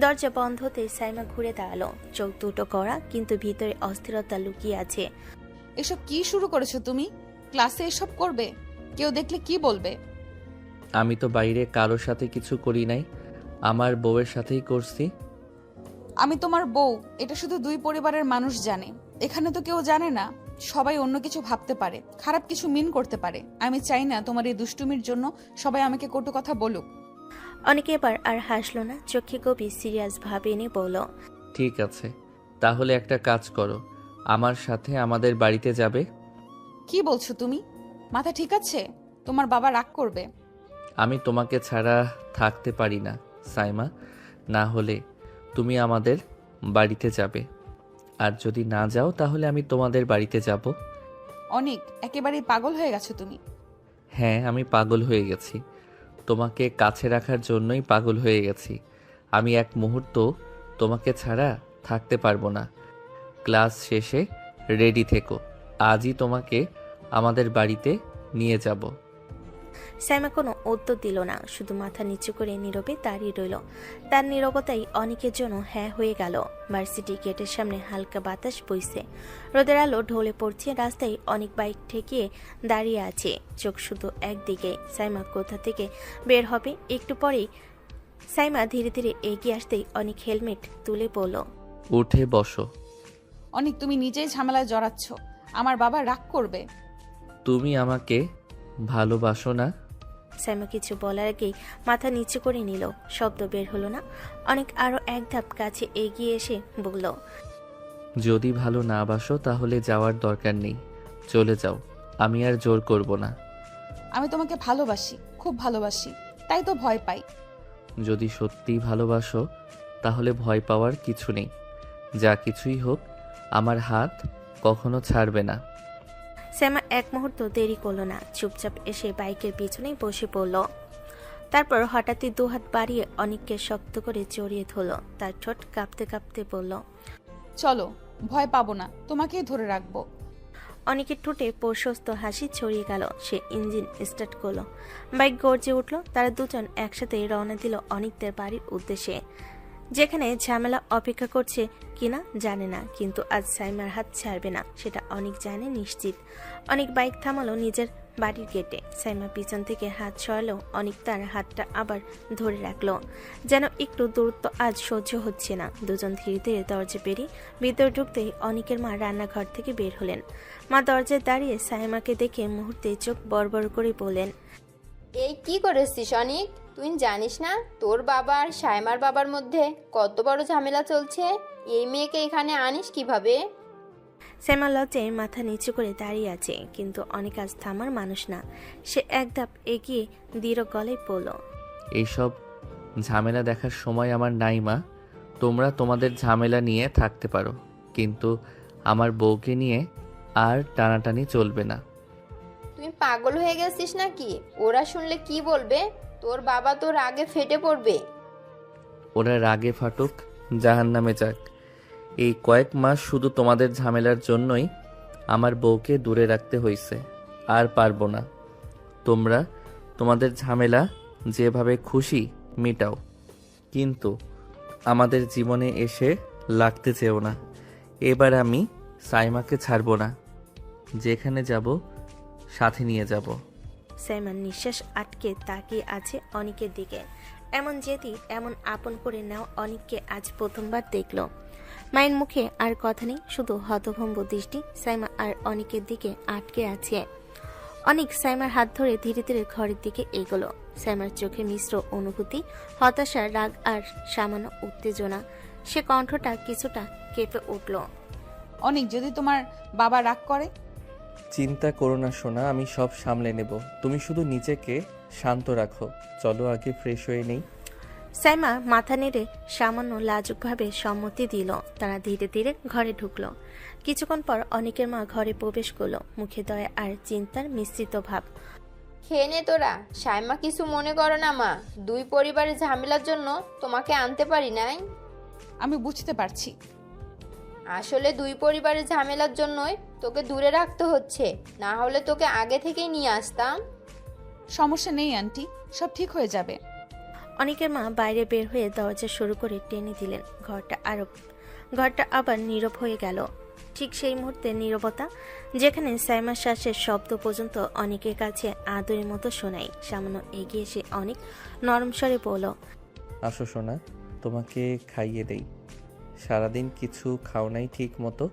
দরজা বন্ধ হতে সাইমা ঘুরে দাঁড়ালো। চোখ দুটো কড়া, কিন্তু ভিতরে অস্থিরতা লুকিয়ে আছে। এসব কি শুরু করেছো তুমি? ক্লাসে এসব করবে? কেউ দেখলে কি বলবে? আমি তো বাইরে কারোর সাথে কিছু করি নাই, আমার বউয়ের সাথেই করছি। আমি তোমার বউ, এটা শুধু 2 পরিবারের মানুষ জানে। এখানে তো কেউ জানে না। সবাই অন্য কিছু ভাবতে পারে, খারাপ কিছু মিন করতে পারে। আমি চাই না তোমার এই দুষ্টুমির জন্য সবাই আমাকে কটু কথা বলুক। অনেকে এবার আর হাসলো না, চোখে গভীর সিরিয়াস ভাবে এনে বলল, ঠিক আছে, তাহলে একটা কাজ করো, আমার সাথে আমাদের বাড়িতে যাবে। কি বলছো তুমি? মাথা ঠিক আছে? তোমার বাবা রাগ করবে। আমি তোমাকে ছাড়া থাকতে পারি না সাইমা, না হলে তুমি আমাদের বাড়িতে যাবে, আর যদি না যাও তাহলে আমি তোমাদের বাড়িতে যাব। অনেক একেবারেই পাগল হয়ে গেছো তুমি। হ্যাঁ, আমি পাগল হয়ে গেছি, তোমাকে কাছে রাখার জন্যই পাগল হয়ে গেছি। আমি এক মুহূর্ত তোমাকে ছাড়া থাকতে পারবো না। ক্লাস শেষে রেডি থেকো, আজই তোমাকে আমাদের বাড়িতে নিয়ে যাব। সাইমা কোনো উত্তর দিল না, শুধু মাথা নিচু করে নীরবে দাঁড়িয়ে রইল। তার নীরবতাই অনেকের জন্য হ্যাঁ হয়ে গেল। ভার্সিটি গেটের সামনে হালকা বাতাস বইছে, রোদের আলো ঢলে পড়ছে। রাস্তায় অনেক বাইক ঠেকিয়ে দাঁড়িয়ে আছে, চোখ শুধু একদিকে। সাইমা কোথা থেকে বের হবে একটু পরেই। সাইমা ধীরে ধীরে এগিয়ে আসতেই অনেক হেলমেট তুলে পড়ল। উঠে বসো। অনেক তুমি নিজেই ঝামেলায় জড়াচ্ছ, আমার বাবা রাগ করবে। তুমি আমাকে ভালোবাসো না? সাইমা কিছু বলার আগেই মাথা নিচু করে নিল, শব্দ বের হলো না। অনেক আরো এক ধাপ কাছে এগিয়ে এসে বলল, যদি ভালো না বাসো তাহলে যাওয়ার দরকার নেই, চলে যাও, আমি আর জোর করব না। আমি তোমাকে ভালোবাসি, খুব ভালোবাসি, তাই তো ভয় পাই। যদি সত্যিই ভালোবাসো তাহলে ভয় পাওয়ার কিছু নেই। যা কিছুই হোক, আমার হাত কখনো ছাড়বে না। সাইমা এক মুহূর্ত দেরি করলো না, চুপচাপ এসে বাইকের পিছনেই বসে পড়ল। তারপর হঠাৎই দুহাত বাড়িয়ে অনেককে শক্ত করে জড়িয়ে ধরল। তার ঠোঁট কাঁপতে কাঁপতে বলল, চলো, ভয় পাবো না, তোমাকেই ধরে রাখবো। অনেকের ঠোঁটে প্রশস্ত হাসি ছড়িয়ে গেল। সে ইঞ্জিন স্টার্ট করলো, বাইক গর্জে উঠল। তারা দুজন একসাথে রওনা দিল অনেকদের বাড়ির উদ্দেশ্যে, যেখানে ঝামেলা অপেক্ষা করছে কিনা জানে না, কিন্তু আজ সাইমার হাত ছাড়বে না সেটা অনেক জানে নিশ্চিত। অনেক বাইক থামালো নিজের বাড়ির গেটে। সাইমা পিছন থেকে হাত সরালো, অনেক তার হাতটা আবার ধরে রাখলো, যেন একটু দূরত্ব আজ সহ্য হচ্ছে না। দুজন ধীরে ধীরে দরজা পেরিয়ে ভিতরে ঢুকতেই অনেকের মা রান্নাঘর থেকে বের হলেন। মা দরজায় দাঁড়িয়ে সাইমাকে দেখে মুহূর্তে চোখ বড় করে বললেন, এই কি করেছিস অনিক? তুই জানিস না তোর বাবা আর সাইমার বাবার মধ্যে কত বড় ঝামেলা চলছে? এই মেয়েকে এখানে আনিস কিভাবে? সাইমা লজ্জায় মাথা নিচু করে দাঁড়িয়ে আছে, কিন্তু অনেক আজ থামার মানুষ না। সে এক ধাপ এগিয়ে দৃঢ় গলায় বলল, এইসব ঝামেলা দেখার সময় আমার নাই মা। তোমরা তোমাদের ঝামেলা নিয়ে থাকতে পারো, কিন্তু আমার বউকে নিয়ে আর টানাটানি চলবে না। তুই পাগল হয়ে গেছিস নাকি? ওরা শুনলে কি বলবে? তোর বাবা তো রাগে ফেটে পড়বে। ওরা রাগে ফাটুক, জাহান্নামে যাক। এই কয়েক মাস শুধু তোমাদের ঝামেলার জন্যই আমার বউকে দূরে রাখতে হয়েছে, আর পারবো না। তোমরা তোমাদের ঝামেলা যেভাবে খুশি মিটাও, কিন্তু আমাদের জীবনে এসে লাগতে চেও না। এবার আমি সাইমাকে ছাড়বো না, যেখানে যাব সাথে নিয়ে যাব। সাইমার নিঃশ্বাস আটকে তাকিয়ে আছে অনিকের দিকে। এমন জেদি, এমন আপন করে নাও অনিককে আজ প্রথমবার দেখল। মায়ের মুখে আর কথা নেই, শুধু হতভম্ব দৃষ্টি সাইমা আর অনিকের দিকে আটকে আছে। অনিক সাইমার হাত ধরে ধীরে ধীরে ঘরের দিকে এগোলো। সাইমার চোখে মিশ্র অনুভূতি, হতাশা, রাগ আর সামান্য উত্তেজনা। সে কণ্ঠটা কিছুটা কেঁপে উঠল। অনেক, যদি তোমার বাবা রাগ করে? চিন্তা করো না সোনা, আমি সব সামলে নেব। তুমি শুধু নিজেকে শান্ত রাখো। চলো আগে ফ্রেশ হয়ে নেই। সাইমা মাথা নেড়ে সামান্য লাজুকভাবে সম্মতি দিল। তারা ধীরে ধীরে ঘরে ঢুকলো। কিছুক্ষণ পর অনেকের মা ঘরে প্রবেশ করলো, মুখে দয়া আর চিন্তার মিশ্রিত ভাব। খেয়ে নে তোরা। সাইমা কিছু মনে করো না মা, দুই পরিবারের ঝামেলার জন্য তোমাকে আনতে পারি নাই। আমি বুঝতে পারছি। আসলে দুই পরিবারের ঝামেলার জন্যই তোকে দূরে রাখতে হচ্ছে, না হলে তোকে আগে থেকেই নিয়ে আসতাম। সমস্যা নেই আন্টি, সব ঠিক হয়ে যাবে। অনেকের মা বাইরে বের হয়ে দরজা শুরু করে টেনে দিলেন। ঘরটা আবার নীরব হয়ে গেল। ঠিক সেই মুহূর্তে নীরবতা, যেখানে সাইমার শ্বাসের শব্দ পর্যন্ত অনেকের কাছে আদরের মতো শোনায়। সামান্য এগিয়ে এসে অনেক নরম স্বরে বলল, আসো সোনা, তোমাকে খাইয়ে দেই। সারাদিন কিছু খাও নাই ঠিক মতো।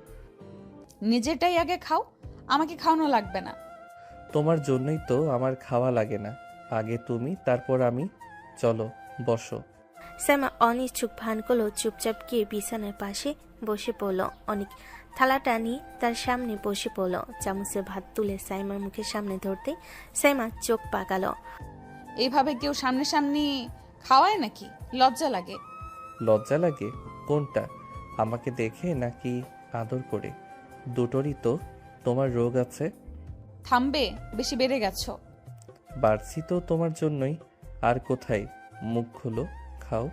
নিজেরটাই আগে খাও, আমাকে খাওয়ানো লাগবে না। তোমার জন্যই তো আমার খাওয়া লাগে না। আগে তুমি, তারপর আমি। চলো বসো। সাইমা অনিচ্ছুক ভান করলো, চুপচাপ গিয়ে বিছানার পাশে বসে পড়ল। অনেক থালাটা নিয়ে তার সামনে বসে পড়ল। চামচে ভাত তুলে সাইমার মুখের সামনে ধরতে সাইমা চোখ পাকালো। এইভাবে কেউ সামনাসামনি খাওয়ায় নাকি? লজ্জা লাগে। লজ্জা লাগে? কোনটা? আমাকে দেখে নাকি আদর করে? দুটোরই তো তোমার রোগ আছে। থামবে, বেশি বেড়ে গেছো। বাড়ছি তো তোমার জন্যই। আর কোথায়? মুখ খুলো, খাও।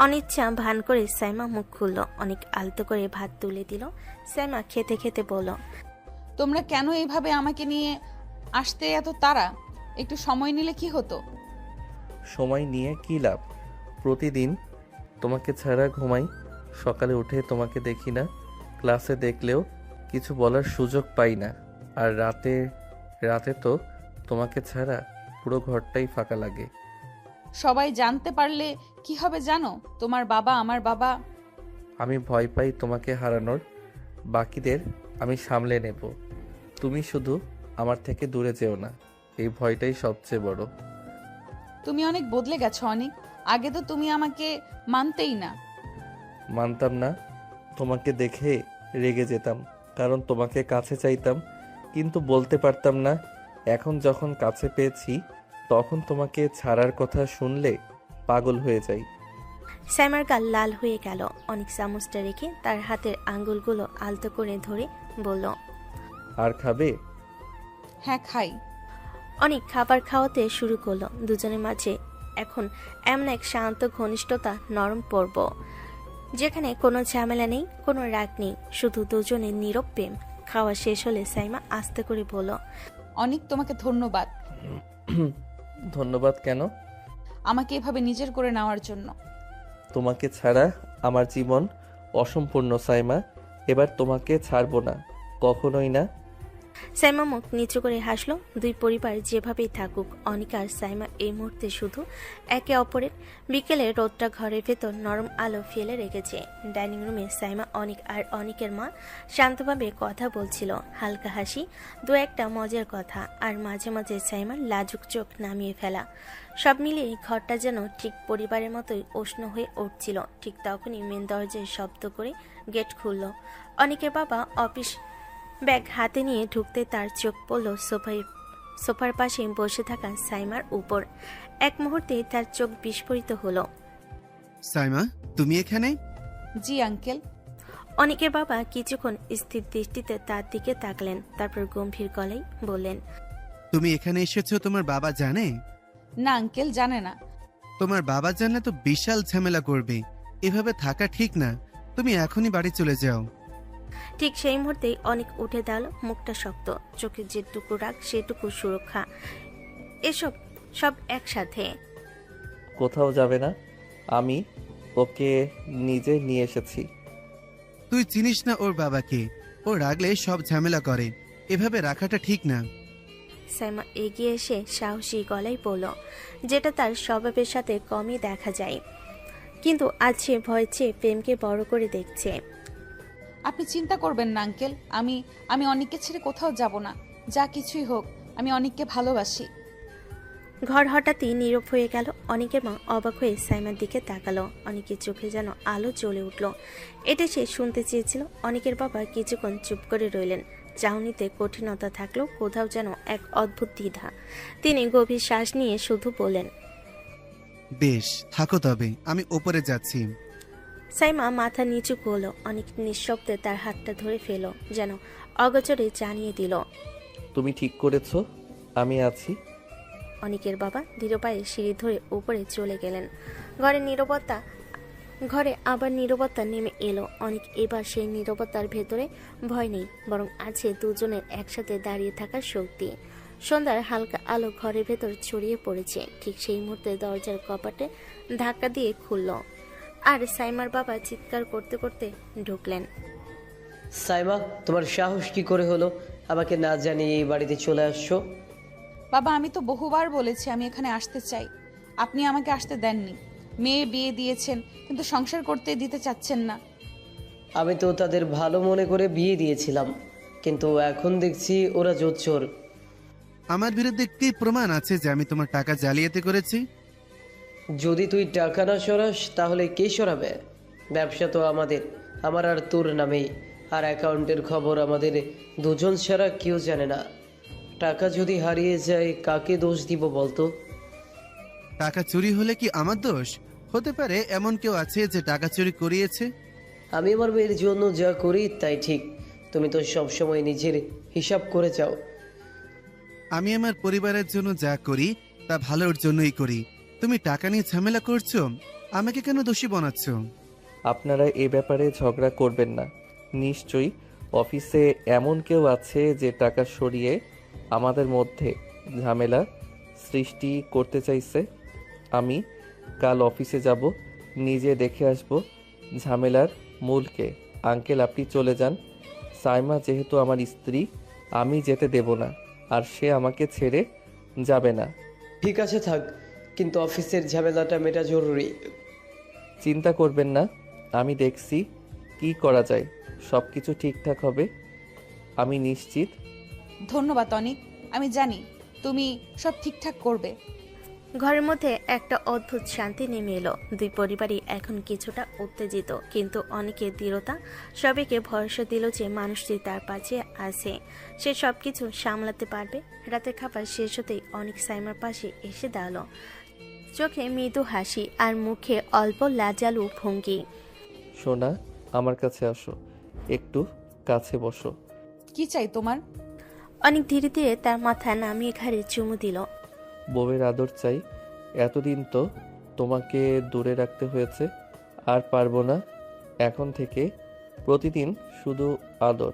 অনিচ্ছা ভান করে সাইমা মুখ খুলল। অনেক আলতো করে ভাত তুলে দিল। সাইমা খেতে খেতে বলল, তোমরা কেন এইভাবে আমাকে নিয়ে আসতে এত তাড়া? একটু সময় নিলে কি হতো? সময় নিয়ে কী লাভ? প্রতিদিন তোমাকে ছাড়া ঘুমাই, সকালে উঠে তোমাকে দেখি না, ক্লাসে দেখলেও কিছু বলার সুযোগ পাই না। আর রাতে রাতে তো তোমাকে ছাড়া পুরো ঘরটাই ফাঁকা লাগে। সবাই জানতে পারলে কি হবে জানো? তোমার বাবা, আমার বাবা। আমি ভয় পাই তোমাকে হারানোর। বাকিদের আমি সামলে নেব, তুমি শুধু আমার থেকে দূরে যেও না, এই ভয়টাই সবচেয়ে বড়। তুমি অনেক বদলে গেছো অনেক। আগে তো তুমি আমাকে মানতেই না। মানতাম না, তোমাকে দেখে রেগে যেতাম, কারণ তোমাকে কাছে চাইতাম কিন্তু বলতে পারতাম না। এখন যখন কাছে পেয়েছি তখন তোমাকে ছাড়ার কথা শুনলে পাগল হয়ে যাই। সাইমার গাল লাল হয়ে গেল। অনেক চামচটা রেখে তার হাতের আঙ্গুলগুলো আলতো করে ধরে বলল, আর খাবে? হ্যাঁ, খাই। অনেক খাবার খাওয়াতে শুরু করলো। দুজনের মাঝে এখন এমন এক শান্ত ঘনিষ্ঠতা, নরম পর্ব, যেখানে কোনো ঝামেলা নেই, কোনো রাগ নেই, শুধু দুজনের নীরব প্রেম। খাওয়া শেষ হলে সাইমা আস্তে করে বলল, অনেক তোমাকে ধন্যবাদ। ধন্যবাদ কেন? আমাকে এভাবে নিজের করে নেওয়ার জন্য। তোমাকে ছাড়া আমার জীবন অসম্পূর্ণ সাইমা। এবার তোমাকে ছাড়বো না, কখনোই না। সাইমা মুখ নিচু করে হাসলো। দুই পরিবার যেভাবেই থাকুক, অনিক আর সাইমা এই মুহূর্তে শুধু একে অপরের। বিকেলে রোদটা ঘরের ভেতর নরম আলো ফেলে রেখেছে। ডাইনিং রুমে সাইমা, অনিক আর অনিকের মা শান্তভাবে কথা বলছিল। হালকা হাসি, দু একটা মজার কথা, আর মাঝে মাঝে সাইমার লাজুক চোখ নামিয়ে ফেলা। সব মিলিয়ে ঘরটা যেন ঠিক পরিবারের মতোই উষ্ণ হয়ে উঠছিল। ঠিক তখনই মেন দরজায় শব্দ করে গেট খুলল। অনিকের বাবা অফিস ব্যাগ হাতে নিয়ে ঢুকতে তার চোখ পড়ল সোফার পাশে বসে থাকা সাইমার উপর। এক মুহূর্তে তার চোখ বিস্ফোরিত হলো। সাইমা, তুমি এখানে? জি আঙ্কেল। অনিকের বাবা কিছুক্ষণ স্থির দৃষ্টিতে তার দিকে তাকলেন, তারপর গম্ভীর গলায় বললেন, তুমি এখানে এসেছো তোমার বাবা জানে? না আঙ্কেল, জানে না। তোমার বাবা জানলে তো বিশাল ঝামেলা করবে। এভাবে থাকা ঠিক না, তুমি এখনই বাড়ি চলে যাও। ঠিক সেই মুহূর্তেই অনেক উঠে দাঁড়ালো। মুখটা শক্ত, চোখে যেটুকু রাগ সেটুকু সুরক্ষা, এসব সব একসাথে। কোথাও যাবে না, আমি ওকে নিজে নিয়ে এসেছি। তুই চিনিস না ওর বাবাকে, ও রাগলে সব ঝামেলা করে। এভাবে রাখাটা ঠিক না। সাইমা এগিয়ে এসে সাহসী গলায় বলল, যেটা তার স্বভাবের সাথে কমই দেখা যায়, কিন্তু আজ সে ভয় চেয়ে প্রেমকে বড় করে দেখছে। আপনি চিন্তা করবেন না আঙ্কেল, আমি অনেককে ছেড়ে কোথাও যাব না। যা কিছুই হোক, আমি অনেককে ভালোবাসি। ঘর হঠাৎই নীরব হয়ে গেল। অনেকের মা অবাক হয়ে সাইমার দিকে তাকালো। অনেকের চোখে যেন আলো জ্বলে উঠল। এটা সে শুনতে চেয়েছিল। অনেকের বাবা কিছুক্ষণ চুপ করে রইলেন। চাউনিতে কঠিনতা থাকলেও কোথাও যেন এক অদ্ভুত দ্বিধা। তিনি গভীর শ্বাস নিয়ে শুধু বললেন, বেশ, থাকো তবে, আমি ওপরে যাচ্ছি। সাইমা মাথা নিচু করল। অনেক নিঃশব্দে তার হাতটা ধরে ফেল, যেন অগোচরে জানিয়ে দিল, তুমি ঠিক করেছো, আমি আছি। অনিকের বাবা ধীর পায়ে সিঁড়ি ধরে উপরে চলে গেলেন। ঘরে আবার নীরবতা নেমে এলো। অনেক এবার সেই নীরবতার ভেতরে ভয় নেই, বরং আছে দুজনের একসাথে দাঁড়িয়ে থাকার শক্তি। সন্ধ্যার হালকা আলো ঘরের ভেতর ছড়িয়ে পড়েছে। ঠিক সেই মুহূর্তে দরজার কপাটে ধাক্কা দিয়ে খুলল, আর সাইমার বাবা চিৎকার করতে করতে ঢুকলেন। সাইমা, তোমার সাহস কি করে হলো আমাকে না জানিয়ে এই বাড়িতে চলে আসছো? বাবা, আমি তো বহুবার বলেছি আমি এখানে আসতে চাই। আপনি আমাকে আসতে দেননি। মেয়ে বিয়ে দিয়েছেন, কিন্তু সংসার করতে দিতে চাচ্ছেন না। আমি তো তাদের ভালো মনে করে বিয়ে দিয়েছিলাম, কিন্তু এখন দেখছি ওরা জোচ্চোর। আমার বিরুদ্ধে কি প্রমাণ আছে যে আমি তোমার টাকা জালিয়াতি করেছি? যদি তুই টাকা না সরাস তাহলে কে সরাবে? ব্যবসা তো আমার আর তোর নামেই, আর অ্যাকাউন্টের খবর আমাদের দুজন ছাড়া কেউ জানে না। টাকা যদি হারিয়ে যায় কাকে দোষ দিব বলতো? টাকা চুরি হলে কি আমার দোষ? হতে পারে এমন কেউ আছে যে টাকা চুরি করিয়েছে। আমি আমার মেয়ের জন্য যা করি তাই ঠিক। তুমি তো সবসময় নিজের হিসাব করে যাও। আমি আমার পরিবারের জন্য যা করি তা ভালোর জন্যই করি। তুমি টাকা নিয়ে ঝামেলা করছো, আমাকে কেন দোষী বানাচ্ছ? আপনারা এ ব্যাপারে ঝগড়া করবেন না। নিশ্চয়ই অফিসে এমন কেউ আছে যে টাকা সরিয়ে আমাদের মধ্যে ঝামেলা সৃষ্টি করতে চাইছে। আমি কাল অফিসে যাব, নিজে দেখে আসব ঝামেলার মূলকে। আঙ্কেল, আপনি চলে যান। সাইমা যেহেতু আমার স্ত্রী, আমি যেতে দেব না, আর সে আমাকে ছেড়ে যাবে না। ঠিক আছে থাক, কিন্তু অফিসের ঝামেলাটা মেটা জরুরি। চিন্তা করবেন না, আমি দেখছি কি করা যায়। সব কিছু ঠিকঠাক হবে, আমি নিশ্চিত। ধন্যবাদ অনিক, আমি জানি তুমি সব ঠিকঠাক করবে। ঘরের মধ্যে একটা অদ্ভুত শান্তি নেমে এলো। দুই পরিবারই এখন কিছুটা উত্তেজিত, কিন্তু অনেকের দৃঢ়তা সবাইকে ভরসা দিল যে মানুষটি তার পাশে আছে, সে সবকিছু সামলাতে পারবে। রাতের খাবার শেষ হতেই অনেক সাইমার পাশে এসে দাঁড়ালো, চোখে মৃদু হাসি আর মুখে অল্প লাজালু ভঙ্গি। সোনা, আমার কাছে আসো, একটু কাছে বসো। কি চাই তোমার? অনেক ধীরে ধীরে তার মাথা নামিয়ে ঘাড়ে চুমু দিল। বউয়ের আদর চাই। এতদিন তো তোমাকে দূরে রাখতে হয়েছে, আর পারবো না। এখন থেকে প্রতিদিন শুধু আদর।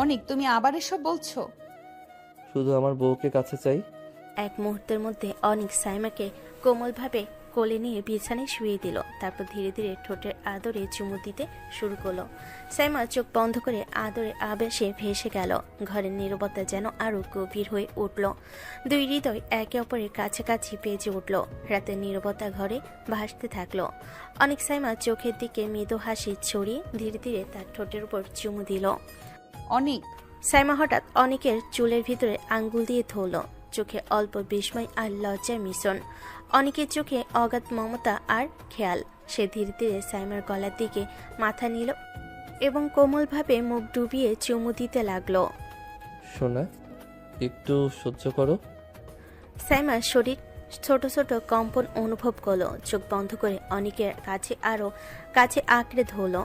অনিক, তুমি আবার এসব বলছো? শুধু আমার বউকে কাছে চাই। এক মুহূর্তের মধ্যে অনেক সাইমাকে কোমলভাবে কোলে নিয়ে বিছানায় শুয়ে দিল, তারপর ধীরে ধীরে ঠোঁটের আদরে চুমু দিতে শুরু করলো। সাইমা চোখ বন্ধ করে আদরে আবেশে ভেসে গেল। ঘরের নীরবতা যেন আরো গভীর হয়ে উঠল। দুই হৃদয় একে অপরের কাছাকাছি বেজে উঠল। রাতের নীরবতা ঘরে ভাসতে থাকলো। অনেক সাইমা চোখের দিকে মৃদু হাসি ছড়িয়ে ধীরে ধীরে তার ঠোঁটের উপর চুমু দিল। অনিক, সাইমা হঠাৎ অনেকের চুলের ভিতরে আঙ্গুল দিয়ে ধরল, চোখে অল্প বিস্ময় আর লজ্জার মিশ্রণ। অনেকের চোখে অগাধ মমতা আর খেয়াল। সে ধীরে ধীরে সাইমার গলার দিকে মাথা নিল এবং কোমলভাবে মুখ ডুবিয়ে চুমু দিতে লাগলো। সোনা, একটু সহ্য করো। সাইমার শরীর ছোট ছোট কম্পন অনুভব করলো। চোখ বন্ধ করে অনেকের কাছে আরো কাছে আঁকড়ে ধরল।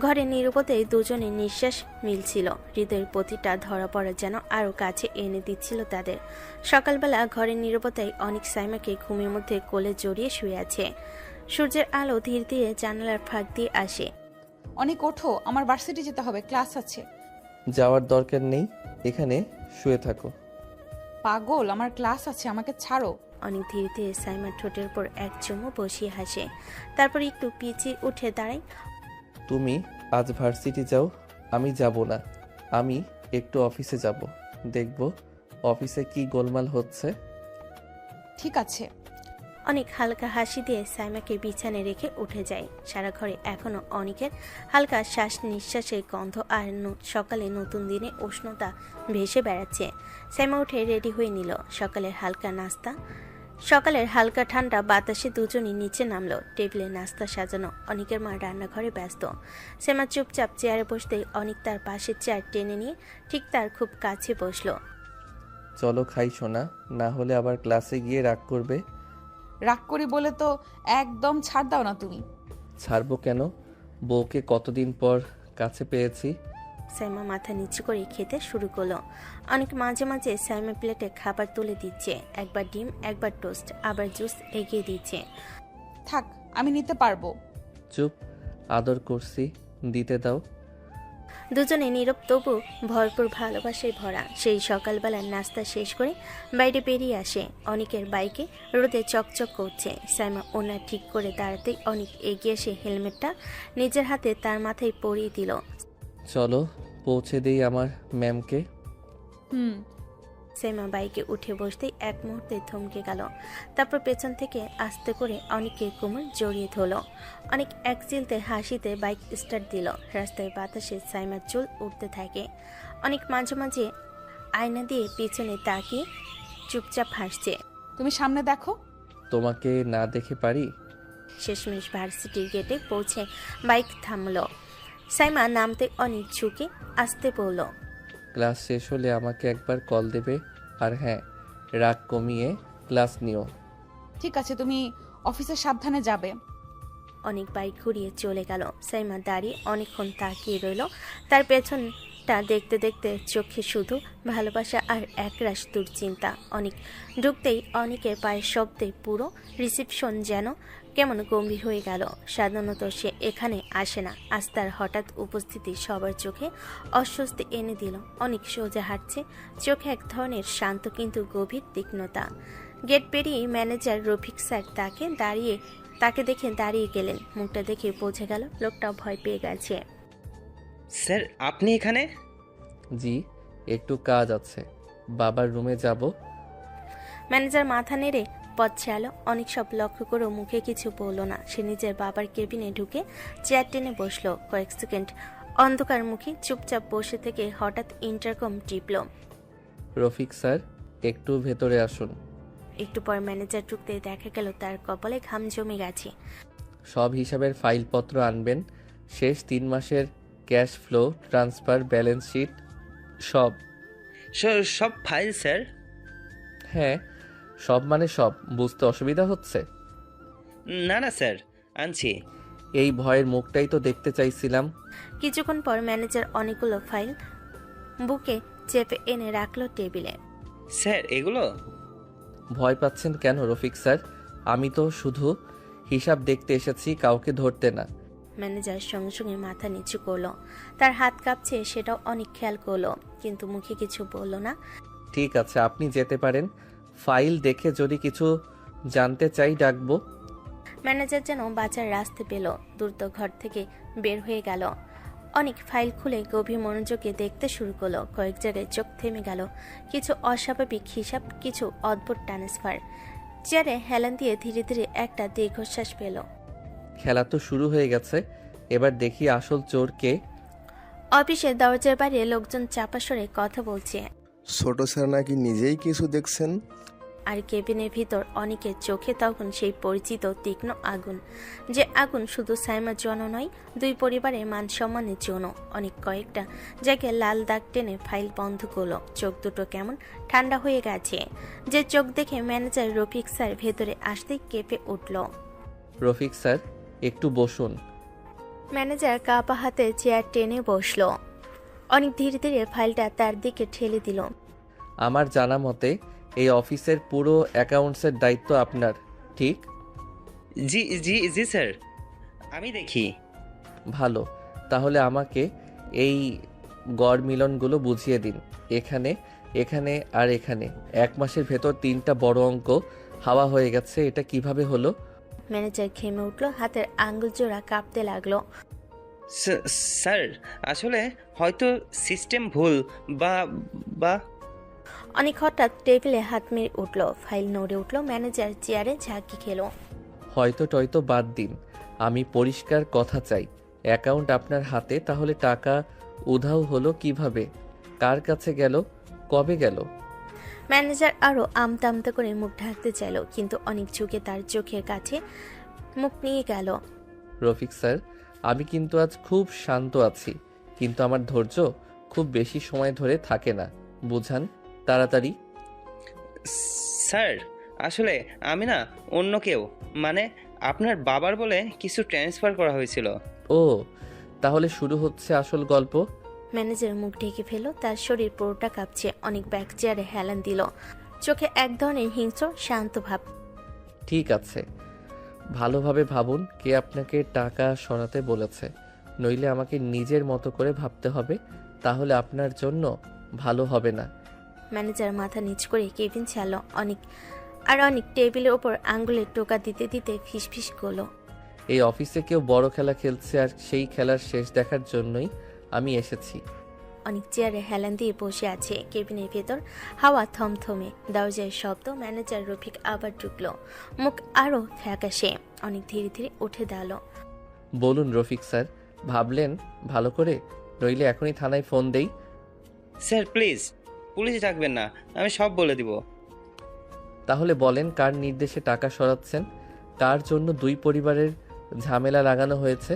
ঘরে নীরবতায় দুজনের নিঃশ্বাস মিলছিল। হৃদয়ের প্রতিটা ধরা পড়া যেন আরো কাছে এনে দিচ্ছিল তাদের। সকালবেলা ঘরের নীরবতায় অনেক সাইমাকে ঘুমের মধ্যে কোলে জড়িয়ে শুয়ে আছে। সূর্যের আলো ধীরে ধীরে জানালার ফাঁক দিয়ে আসে। অনিক ওঠো, আমার ভার্সিটি যেতে হবে, ক্লাস আছে। যাওয়ার দরকার নেই, এখানে শুয়ে থাকো। পাগল, আমার ক্লাস আছে, আমাকে ছাড়ো। অনেক ধীরে ধীরে সাইমার ঠোঁটের উপর এক চুমু বসিয়ে হাসে, তারপর একটু পিছিয়ে উঠে দাঁড়ায়। তুমি আজ ভার্সিটি যাও, আমি যাব না। আমি একটু অফিসে যাব, দেখব অফিসে কি গোলমাল হচ্ছে। ঠিক আছে। অনেক হালকা হাসি দিয়ে সাইমাকে বিছানায় রেখে উঠে যায়। সারা ঘরে এখনো অনেকের হালকা শ্বাস নিঃশ্বাসের গন্ধ আর সকালে নতুন দিনে উষ্ণতা ভেসে বেড়াচ্ছে। সাইমা উঠে রেডি হয়ে নিল। সকালের হালকা ঠান্ডা বাতাসে দুজনই নিচে নামলো। টেবিলে নাস্তা সাজানো, অনেকের মা রান্নাঘরে ব্যস্ত। সাইমা চুপচাপ চেয়ারে বসতেই অনেক তার পাশে চেয়ার টেনে নিয়ে ঠিক তার খুব কাছে বসলো। চলো খাই সোনা, না হলে আবার ক্লাসে গিয়ে রাগ করবে। রাগ করি বলে তো একদম ছাড় দাও না তুমি। ছাড়বো কেন? বউকে কতদিন পর কাছে পেয়েছি। সাইমা মাথা নিচু করে খেতে শুরু করলো। অনেক মাঝে মাঝে সাইমা প্লেটে খাবার তুলে দিচ্ছে, একবার ডিম, একবার টোস্ট, আবার জুস এগিয়ে দিচ্ছে। থাক, আমি নিতে পারবো। চুপ, আদর করছি, দিতে দাও। দুজনে নীরব, তবু ভরপুর ভালোবাসায় ভরা। সেই সকালবেলার নাস্তা শেষ করে বাইরে বেরিয়ে আসে। অনেকের বাইকে রোদে চকচক করছে। সাইমা ওনা ঠিক করে দাঁড়াতেই অনেক এগিয়ে এসে হেলমেটটা নিজের হাতে তার মাথায় পরিয়ে দিল। চলো পৌঁছে দিই আমার ম্যামকে। সাইমা বাইকে উঠে বসতেই এক মুহূর্তে থমকে গেল, তারপর পেছন থেকে আস্তে করে অনেককে কোমর জড়িয়ে ধরল। অনেক এক চিলতে হাসিতে বাইক স্টার্ট দিল। রাস্তায় বাতাসে সাইমার চুল উঠতে থাকে। অনেক মাঝে মাঝে আয়না দিয়ে পিছনে তাকিয়ে চুপচাপ হাসছে। তুমি সামনে দেখো। তোমাকে না দেখে পারি? শেষমেশ ভার্সিটির গেটে পৌঁছে বাইক থামলো। সাইমা নামতে অনেক ঝুঁকে আসতে বলল, ক্লাস শেষ হলে আমাকে একবার কল দেবে, আর হ্যাঁ, রাগ কমিয়ে ক্লাস নিও। ঠিক আছে, তুমি অফিসে সাবধানে যাবে। অনেক বাইক ঘুরিয়ে চলে গেল। সাইমা দাঁড়িয়ে অনেকক্ষণ তাকিয়ে রইল। তার পেছনটা দেখতে দেখতে চোখে শুধু ভালোবাসা আর একরাশ দুশ্চিন্তা। অনেক ঢুকতেই অনেকের পায়ের শব্দে পুরো রিসিপশন যেন কেমন গম্ভীর হয়ে গেল। সাধারণত সে এখানে আসে না, আজ তার হঠাৎ উপস্থিতি সবার চোখে অস্বস্তি এনে দিল। অনেক সোজা হাঁটছে, চোখে এক ধরনের শান্ত কিন্তু গভীর তীক্ষ্ণতা। গেট পেরিয়ে ম্যানেজার রফিক স্যার তাকে দেখে দাঁড়িয়ে গেলেন। মুখটা দেখে বোঝা গেল লোকটা ভয় পেয়ে গেছে। স্যার আপনি এখানে? জি, একটু কাজ আছে, বাবার রুমে যাব। ম্যানেজার মাথা নেড়ে পথ চালো। অনেক সব লক্ষ্য করেও মুখে কিছু বলল না। সে নিজের বাবার কেবিনে ঢুকে চেয়ার টেনে বসলো। কয়েক সেকেন্ড অন্ধকার মুখে চুপচাপ বসে থেকে হঠাৎ ইন্টারকম টিপল। রফিক স্যার, একটু ভেতরে আসুন। একটু পর ম্যানেজার ঢুকতে দেখা গেল তার কপালে ঘাম জমে গেছে। সব হিসাবের ফাইলপত্র আনবেন, শেষ 3 মাসের cash flow, transfer, balance sheet সব। সব ফাইল স্যার? হ্যাঁ, সব মানে সব। বুঝতে অসুবিধা হচ্ছে? না না স্যার, আনছি। এই ভয়ের মুখটাই তো দেখতে চাইছিলাম। কিছুক্ষণ পর ম্যানেজার অনেকগুলো ফাইল বুকে চেপে এনে রাখলো টেবিলে। স্যার এগুলো? ভয় পাচ্ছেন কেন রফিক স্যার? আমি তো শুধু হিসাব দেখতে এসেছি, কাউকে ধরতে না। ম্যানেজার সঙ্গে সঙ্গে মাথা নিচু করলো। তার হাত কাঁপছে, সেটাও অনেক খেয়াল করলো, কিন্তু মুখে কিছু বলল না। ঠিক আছে, আপনি যেতে পারেন। ফাইল দেখে যদি কিছু জানতে চাই ডাকবো। ম্যানেজার যেন বাঁচার রাস্তা পেল, দ্রুত ঘর থেকে বের হয়ে গেল। অনেক ফাইল খুলে গভীর মনোযোগে দেখতে শুরু করলো। কয়েক জায়গায় চোখ থেমে গেল। কিছু অস্বাভাবিক হিসাব, কিছু অদ্ভুত ট্রান্সফার। চেয়ারে হেলান দিয়ে ধীরে ধীরে একটা দীর্ঘশ্বাস পেল। খেলা তো শুরু হয়ে গেছে, এবার দেখি আসল চোর কে। অফিসের দরজার বাইরে লোকজন চাপা স্বরে কথা বলছে। ছোট স্যার নাকি নিজেই কিছু দেখছেন। আর কেবিনের ভিতর অনেকের চোখে তখন সেই পরিচিত তীক্ষ্ণ আগুন, যে আগুন শুধু সাইমার জন্য নয়, দুই পরিবারের মান সম্মানের জন্য। অনেক কয়েকটা জায়গায় লাল দাগ টেনে ফাইল বন্ধ করলো। চোখ দুটো কেমন ঠান্ডা হয়ে গেছে। যে চোখ দেখে ম্যানেজার রফিক স্যার ভেতরে আসতেই কেঁপে উঠল। রফিক স্যার, একটু বসুন। ম্যানেজার কাপা হাতে চেয়ার টেনে বসলো। অনেক ধীরে ধীরে ফাইলটা তার দিকে ঠেলে দিল। আমার জানা মতে এই অফিসের পুরো অ্যাকাউন্টসের দায়িত্ব আপনার, ঠিক? জি জি জি স্যার, আমি দেখি। ভালো, তাহলে আমাকে এই গড় মিলনগুলো বুঝিয়ে দিন। এখানে, এখানে আর এখানে 1 মাসের ভেতর 3টা বড় অঙ্ক হাওয়া হয়ে গেছে। এটা কিভাবে হলো? ম্যানেজার ঘেমে উঠল, হাতের আঙ্গুল জোড়া কাঁপতে লাগলো। স্যার আসলে হয়তো সিস্টেম ভুল বা বা অনেক হঠাৎ টেবিলে হাত মেরে উঠল। ফাইল নড়ে উঠল। ম্যানেজার চেয়ারে ঝাঁকি খেলো। হয়তো টয়তো বাদ দিন, আমি পরিষ্কার কথা চাই। অ্যাকাউন্ট আপনার হাতে, তাহলে টাকা উধাও হলো কিভাবে? কার কাছে গেল? কবে গেল? ম্যানেজার আরো আমতা আমতা করে মুখ ঢাকতে চাইল, কিন্তু অনেক ঝুঁকে তার চোখের কাছে মুখ নিয়ে গেল। রফিক স্যার, আমি কিন্তু আজ খুব শান্ত আছি, কিন্তু আমার ধৈর্য খুব বেশি সময় ধরে থাকে না, বুঝান তাড়াতাড়ি। স্যার আসলে আমি না, অন্য কেউ, মানে আপনার বাবার বলে কিছু ট্রান্সফার করা হয়েছিল। ও, তাহলে শুরু হচ্ছে আসল গল্প। ম্যানেজার মুখ ঢেকে ফেলল। তার শরীর পুরোটা কাঁপছে। অনেক ব্যাগ চেয়ারে হেলান দিল, চোখে এক ধরনের হিংস্র শান্ত ভাব। ঠিক আছে, ভালোভাবে ভাবুন কে আপনাকে টাকা সরাতে বলেছে, নইলে আমাকে নিজের মতো করে ভাবতে হবে, তাহলে আপনার জন্য ভালো হবে না। ম্যানেজার মাথা নিচ করে কেবিন ছাড়ল। অনেক টেবিলের ওপর আঙ্গুলের টোকা দিতে দিতে ফিসফিস করলো। এই অফিসে কেউ বড় খেলা খেলছে, আর সেই খেলার শেষ দেখার জন্যই আমি এসেছি। অনেক চেয়ারে হেলান দিয়ে বসে আছে। কেবিনের ভেতর হাওয়া থমথমে, দরজার শব্দ। ম্যানেজার রফিক আবার ঢুকলো, মুখ আরো ফ্যাকাশে। অনেক ধীরে ধীরে উঠে দাঁড়ালো। বলুন রফিক স্যার, ভাবলেন ভালো করে, নইলে এখনই থানায় ফোন দেই। স্যার প্লিজ, পুলিশ ডাকবেন না, আমি সব বলে দিব। তাহলে বলেন কার নির্দেশে টাকা সরাচ্ছেন, কার জন্য দুই পরিবারের ঝামেলা লাগানো হয়েছে?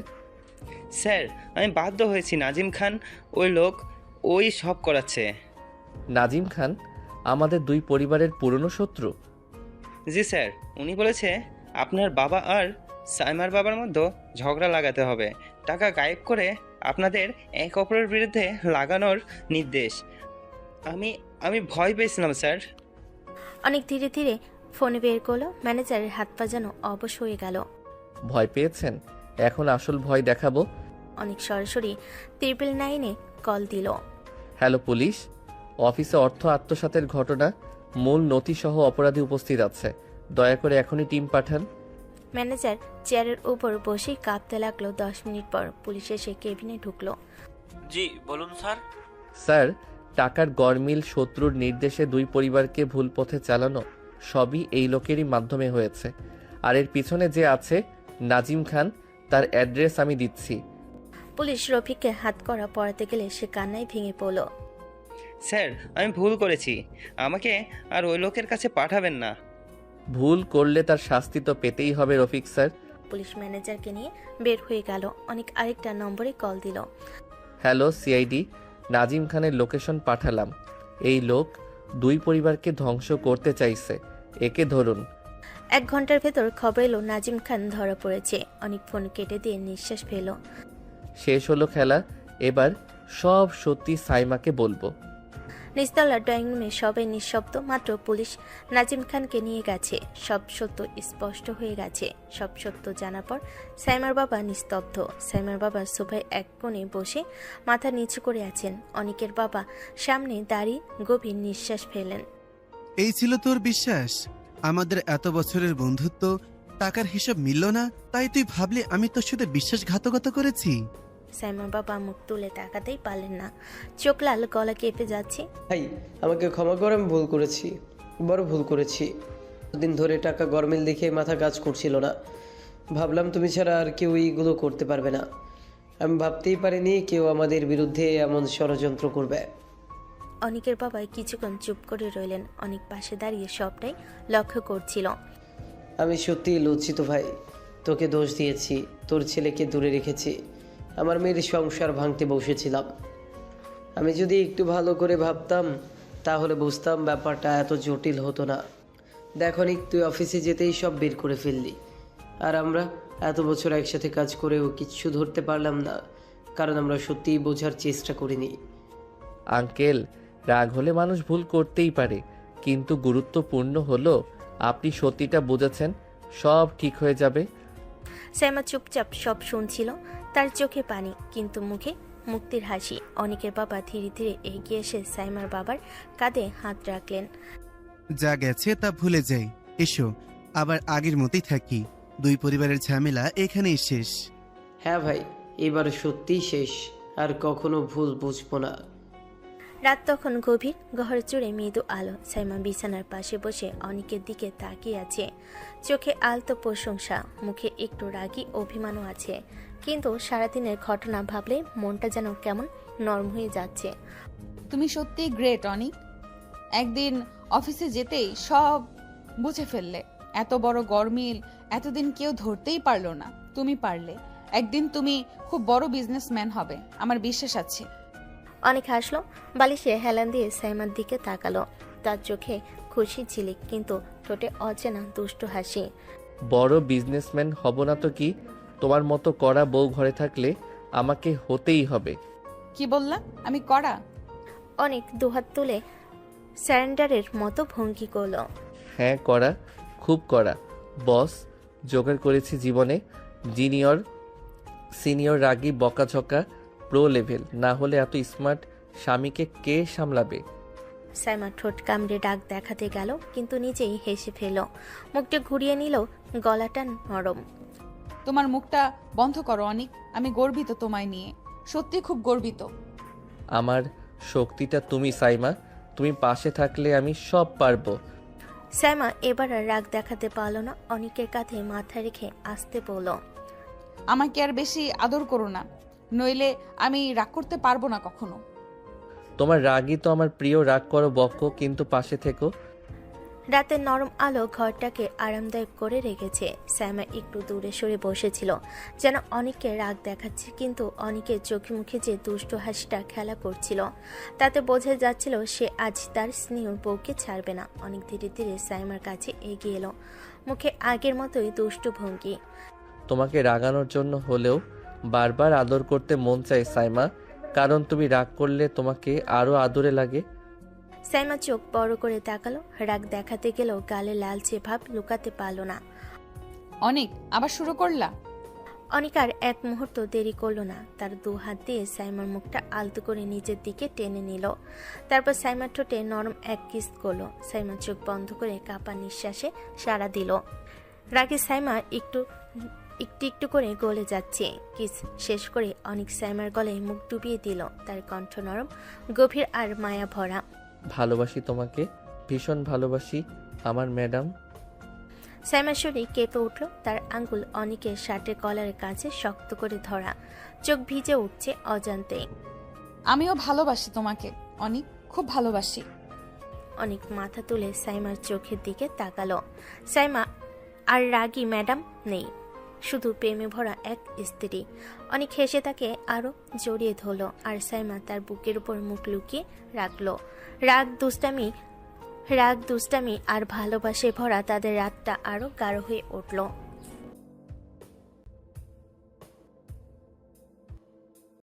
স্যার আমি বাধ্য হয়েছি, নাজিম খান ওই লোক, ওই সব করাচ্ছে। নাজিম খান আমাদের দুই পরিবারের পুরনো শত্রু? জি স্যার, উনি বলেছে আপনার বাবা আর সাইমার বাবার মধ্যে ঝগড়া লাগাতে হবে, টাকা গায়েব করে আপনাদের এক অপরের বিরুদ্ধে লাগানোর নির্দেশ। আমি আমি ভয় পেয়েছিলাম স্যার। অনেক ধীরে ধীরে ফোনে বের করলো। ম্যানেজারের হাত পা যেন অবশ হয়ে গেল। ভয় পেয়েছেন? এখন আসল ভয় দেখাবো। অনেক সরাসরি 999-এ কল দিল। হ্যালো পুলিশ, অফিসে অর্থ আত্মসাতের ঘটনা, মূল নথিসহ অপরাধী উপস্থিত আছে, দয়া করে এখনই টিম পাঠান। ম্যানেজার চেয়ারের উপর বসেই কাঁপতে লাগলো। 10 মিনিট পর পুলিশ এসে কেবিনে ঢুকলো। জি বলুন স্যার। স্যার, টাকার গরমিল শত্রুর নির্দেশে দুই পরিবারকে ভুল পথে চালানো সবই এই লোকেরই মাধ্যমে হয়েছে। আর এর পিছনে যে আছে নাজিম খান, তার অ্যাড্রেস আমি দিচ্ছি। পুলিশ রফিককে হাত করা পড়াতে গেলে সে কান্নায় ভেঙে পড়ল। স্যার, আমি ভুল করেছি, আমাকে আর ওই লোকের কাছে পাঠাবেন না। ভুল করলে তার শাস্তি তো পেতেই হবে রফিক স্যার। পুলিশ ম্যানেজারকে নিয়ে বের হয়ে গেল। অনেক আরেকটা নম্বরে কল দিল। হ্যালো সিআইডি, নাজিম খানের লোকেশন পাঠালাম। এই লোক দুই পরিবারকে ধ্বংস করতে চাইছে, একে ধরুন। 1 ঘন্টার ভেতর খবর এলো নাজিম খান ধরা পড়েছে। অনেক ফোন কেটে দিয়ে নিঃশ্বাস ফেল। শেষ হলো খেলা, এবার সব সত্যি সাইমাকে বলবো। নিচতলার ড্রয়িং রুমে সবাই নিঃশব্দ। মাত্র পুলিশ নাজিম খানকে নিয়ে গেছে। সব সত্য স্পষ্ট হয়ে গেছে। সব সত্য জানার পর সাইমার বাবা নিস্তব্ধ। সাইমার বাবা সোফায় এক কোণে বসে মাথা নিচু করে আছেন। অনিকের বাবা সামনে দাঁড়িয়ে গভীর নিঃশ্বাস ফেলেন। এই ছিল তোর বিশ্বাস? আমাদের এত বছরের বন্ধুত্ব, টাকার হিসাব মিলল না, তাই তুই ভাবলি আমি তোর সাথে বিশ্বাসঘাতকতা করেছি? সাইমার বাবা মুখ তুলে তাকাতেই পারলেন না। চোখ লাল, গলা কেঁপে যাচ্ছে। ভাই, আমাকে ক্ষমা করে, আমি ভুল করেছি, বড় ভুল করেছি। দিন ধরে টাকা গরমিল দেখে মাথা কাজ করছিল না। ভাবলাম তুমি ছাড়া আর কেউ এইগুলো করতে পারবে না। আমি ভাবতেই পারিনি কেউ আমাদের বিরুদ্ধে এমন ষড়যন্ত্র করবে। অনিকের বাবা কিছুক্ষণ চুপ করে রইলেন। অনেক পাশে দাঁড়িয়ে সবটাই লক্ষ্য করছিল। আমি সত্যিই লজ্জিত ভাই, তোকে দোষ দিয়েছি, তোর ছেলেকে দূরে রেখেছি, আমার মেয়ের সংসার ভাঙতে বসেছিলাম। আমি যদি একটু ভালো করে ভাবতাম তাহলে বুঝতাম ব্যাপারটা এত জটিল হতো না। দেখো নিক, তুই অফিসে যেতেই সব বের করে ফেললি, আর আমরা এত বছর একসাথে কাজ করেও কিচ্ছু ধরতে পারলাম না, কারণ আমরা সত্যিই বোঝার চেষ্টা করিনি। আঙ্কেল, রাগ হলে মানুষ ভুল করতেই পারে, কিন্তু গুরুত্বপূর্ণ হলো আপনি সত্যিটা বুঝেছেন, সব ঠিক হয়ে যাবে। সাইমা চুপচাপ সব শুনছিল। তার চোখে পানি, কিন্তু মুখে মুক্তির হাসি। অনিকের বাবা ধীরে ধীরে এগিয়ে এসে সাইমার বাবার কাঁধে হাত রাখলেন। যা গেছে তা ভুলে যাই, এসো আবার আগের মতোই থাকি। দুই পরিবারের ঝামেলা এখানেই শেষ। হ্যাঁ ভাই, এবার সত্যিই শেষ, আর কখনো ভুল বুঝবো না। রাত তখন গভীর। ঘর জুড়ে মৃদু আলো। সাইমা বিছানার পাশে বসে অনিকের দিকে তাকিয়ে আছে। চোখে আলতো প্রশংসা, মুখে একটু রাগী অভিমানও আছে। কিন্তু সারাদিনের ঘটনা ভাবলে মনটা যেন কেমন নরম হয়ে যাচ্ছে। তুমি সত্যিই গ্রেট অনিক। একদিন অফিসে যেতেই সব বুঝে ফেললে। এত বড় গরমিল এতদিন কেউ ধরতেই পারলো না, তুমি পারলে। একদিন তুমি খুব বড় বিজনেসম্যান হবে, আমার বিশ্বাস আছে। অনেক হাসলো। বালিশে হেলান দিয়ে সাইমার দিকে তাকালো। তার চোখে খুশি ঝিলিক, কিন্তু ঠোঁটে অচেনা দুষ্টু হাসি। বড় বিজনেসম্যান হব না তো কি? তোমার মতো কড়া বউ ঘরে থাকলে আমাকে হতেই হবে। কি বললা? আমি কড়া? অনেক দুহাত তুলে স্যারেন্ডারের মতো ভঙ্গি করলো। হ্যাঁ কড়া, খুব কড়া। বস, জোগাড় করেছি জীবনে জিনিয়র সিনিয়র রাগী বকাঝকা প্রো লেভেল, না হলে এত স্মার্ট স্বামীকে কে সামলাবে? সাইমা ঠোঁট কামড়ে ডাক দেখাতে গেল, কিন্তু নিজেই হেসে ফেল। মুখটা ঘুরিয়ে নিল, গলাটা নরম। তোমার মুখটা বন্ধ করো অনিক, আমি গর্বিত তোমায় নিয়ে, সত্যি খুব গর্বিত। আমার শক্তিটা তুমি সাইমা, তুমি পাশে থাকলে আমি সব পারবো। সাইমা এবার আর রাগ দেখাতে পারল না। অনিকের কাঁধে মাথা রেখে আসতে বলল, আমাকে আর বেশি আদর করো না, নইলে আমি রাগ করতে পারবো না কখনো। তোমার রাগই তো আমার প্রিয়, রাগ করো বক্কো, কিন্তু পাশে থেকো। রাতের নরম আলো ঘরটাকে আরামদায়ক করে রেখেছে। সাইমা একটু দূরে সরে বসেছিল, যেন অনেককে রাগ দেখাচ্ছে, কিন্তু অনেকের চোখে মুখে যে দুষ্টু হাসিটা খেলা করছিল, তাতে বোঝা যাচ্ছিল সে আজ তার স্নেহ বউকে ছাড়বে না। অনেক ধীরে ধীরে সাইমার কাছে এগিয়ে এলো, মুখে আগের মতোই দুষ্টু ভঙ্গি। তোমাকে রাগানোর জন্য হলেও বারবার আদর করতে মন চায় সাইমা, কারণ তুমি রাগ করলে তোমাকে আরও আদরে লাগে। সাইমা চোখ বড় করে তাকালো। রাগ দেখাতে গেলেও গালে লালচে ভাব লুকাতে পারল না। অনেক আবার শুরু করলা? অনিক আর এক মুহূর্ত দেরি করলো না। তার 2 হাত দিয়ে সাইমার মুখটা আলতো করে নিজের দিকে টেনে নিল। তারপর সাইমার ঠোঁটে নরম এক কিস করলো। সাইমা চোখ বন্ধ করে কাপা নিঃশ্বাসে সাড়া দিল। রাগে সাইমা একটু একটু করে গলে যাচ্ছে। কিস শেষ করে অনিক সাইমার গলায় মুখ ডুবিয়ে দিল। তার কণ্ঠ নরম, গভীর আর মায়া ভরা। ভালোবাসি তোমাকে, ভীষণ ভালোবাসি আমার ম্যাডাম। সাইমার শরীর কেঁপে উঠল। তার আঙ্গুল অনিকের শার্টের কলারের কাছে শক্ত করে ধরা, চোখ ভিজে উঠছে অজান্তে। আমিও ভালোবাসি তোমাকে অনেক, খুব ভালোবাসি। অনিক মাথা তুলে সাইমার চোখের দিকে তাকালো। সাইমা আর রাগী ম্যাডাম নেই, শুধু প্রেমে ভরা এক স্ত্রী। অনেক হেসে তাকে আরো জড়িয়ে ধরলো, আর সাইমা তার বুকের উপর মুখ লুকিয়ে রাখলো। রাগ দুষ্টামি আর ভালোবাসে ভরা তাদের রাতটা আরো গাঢ় হয়ে উঠল।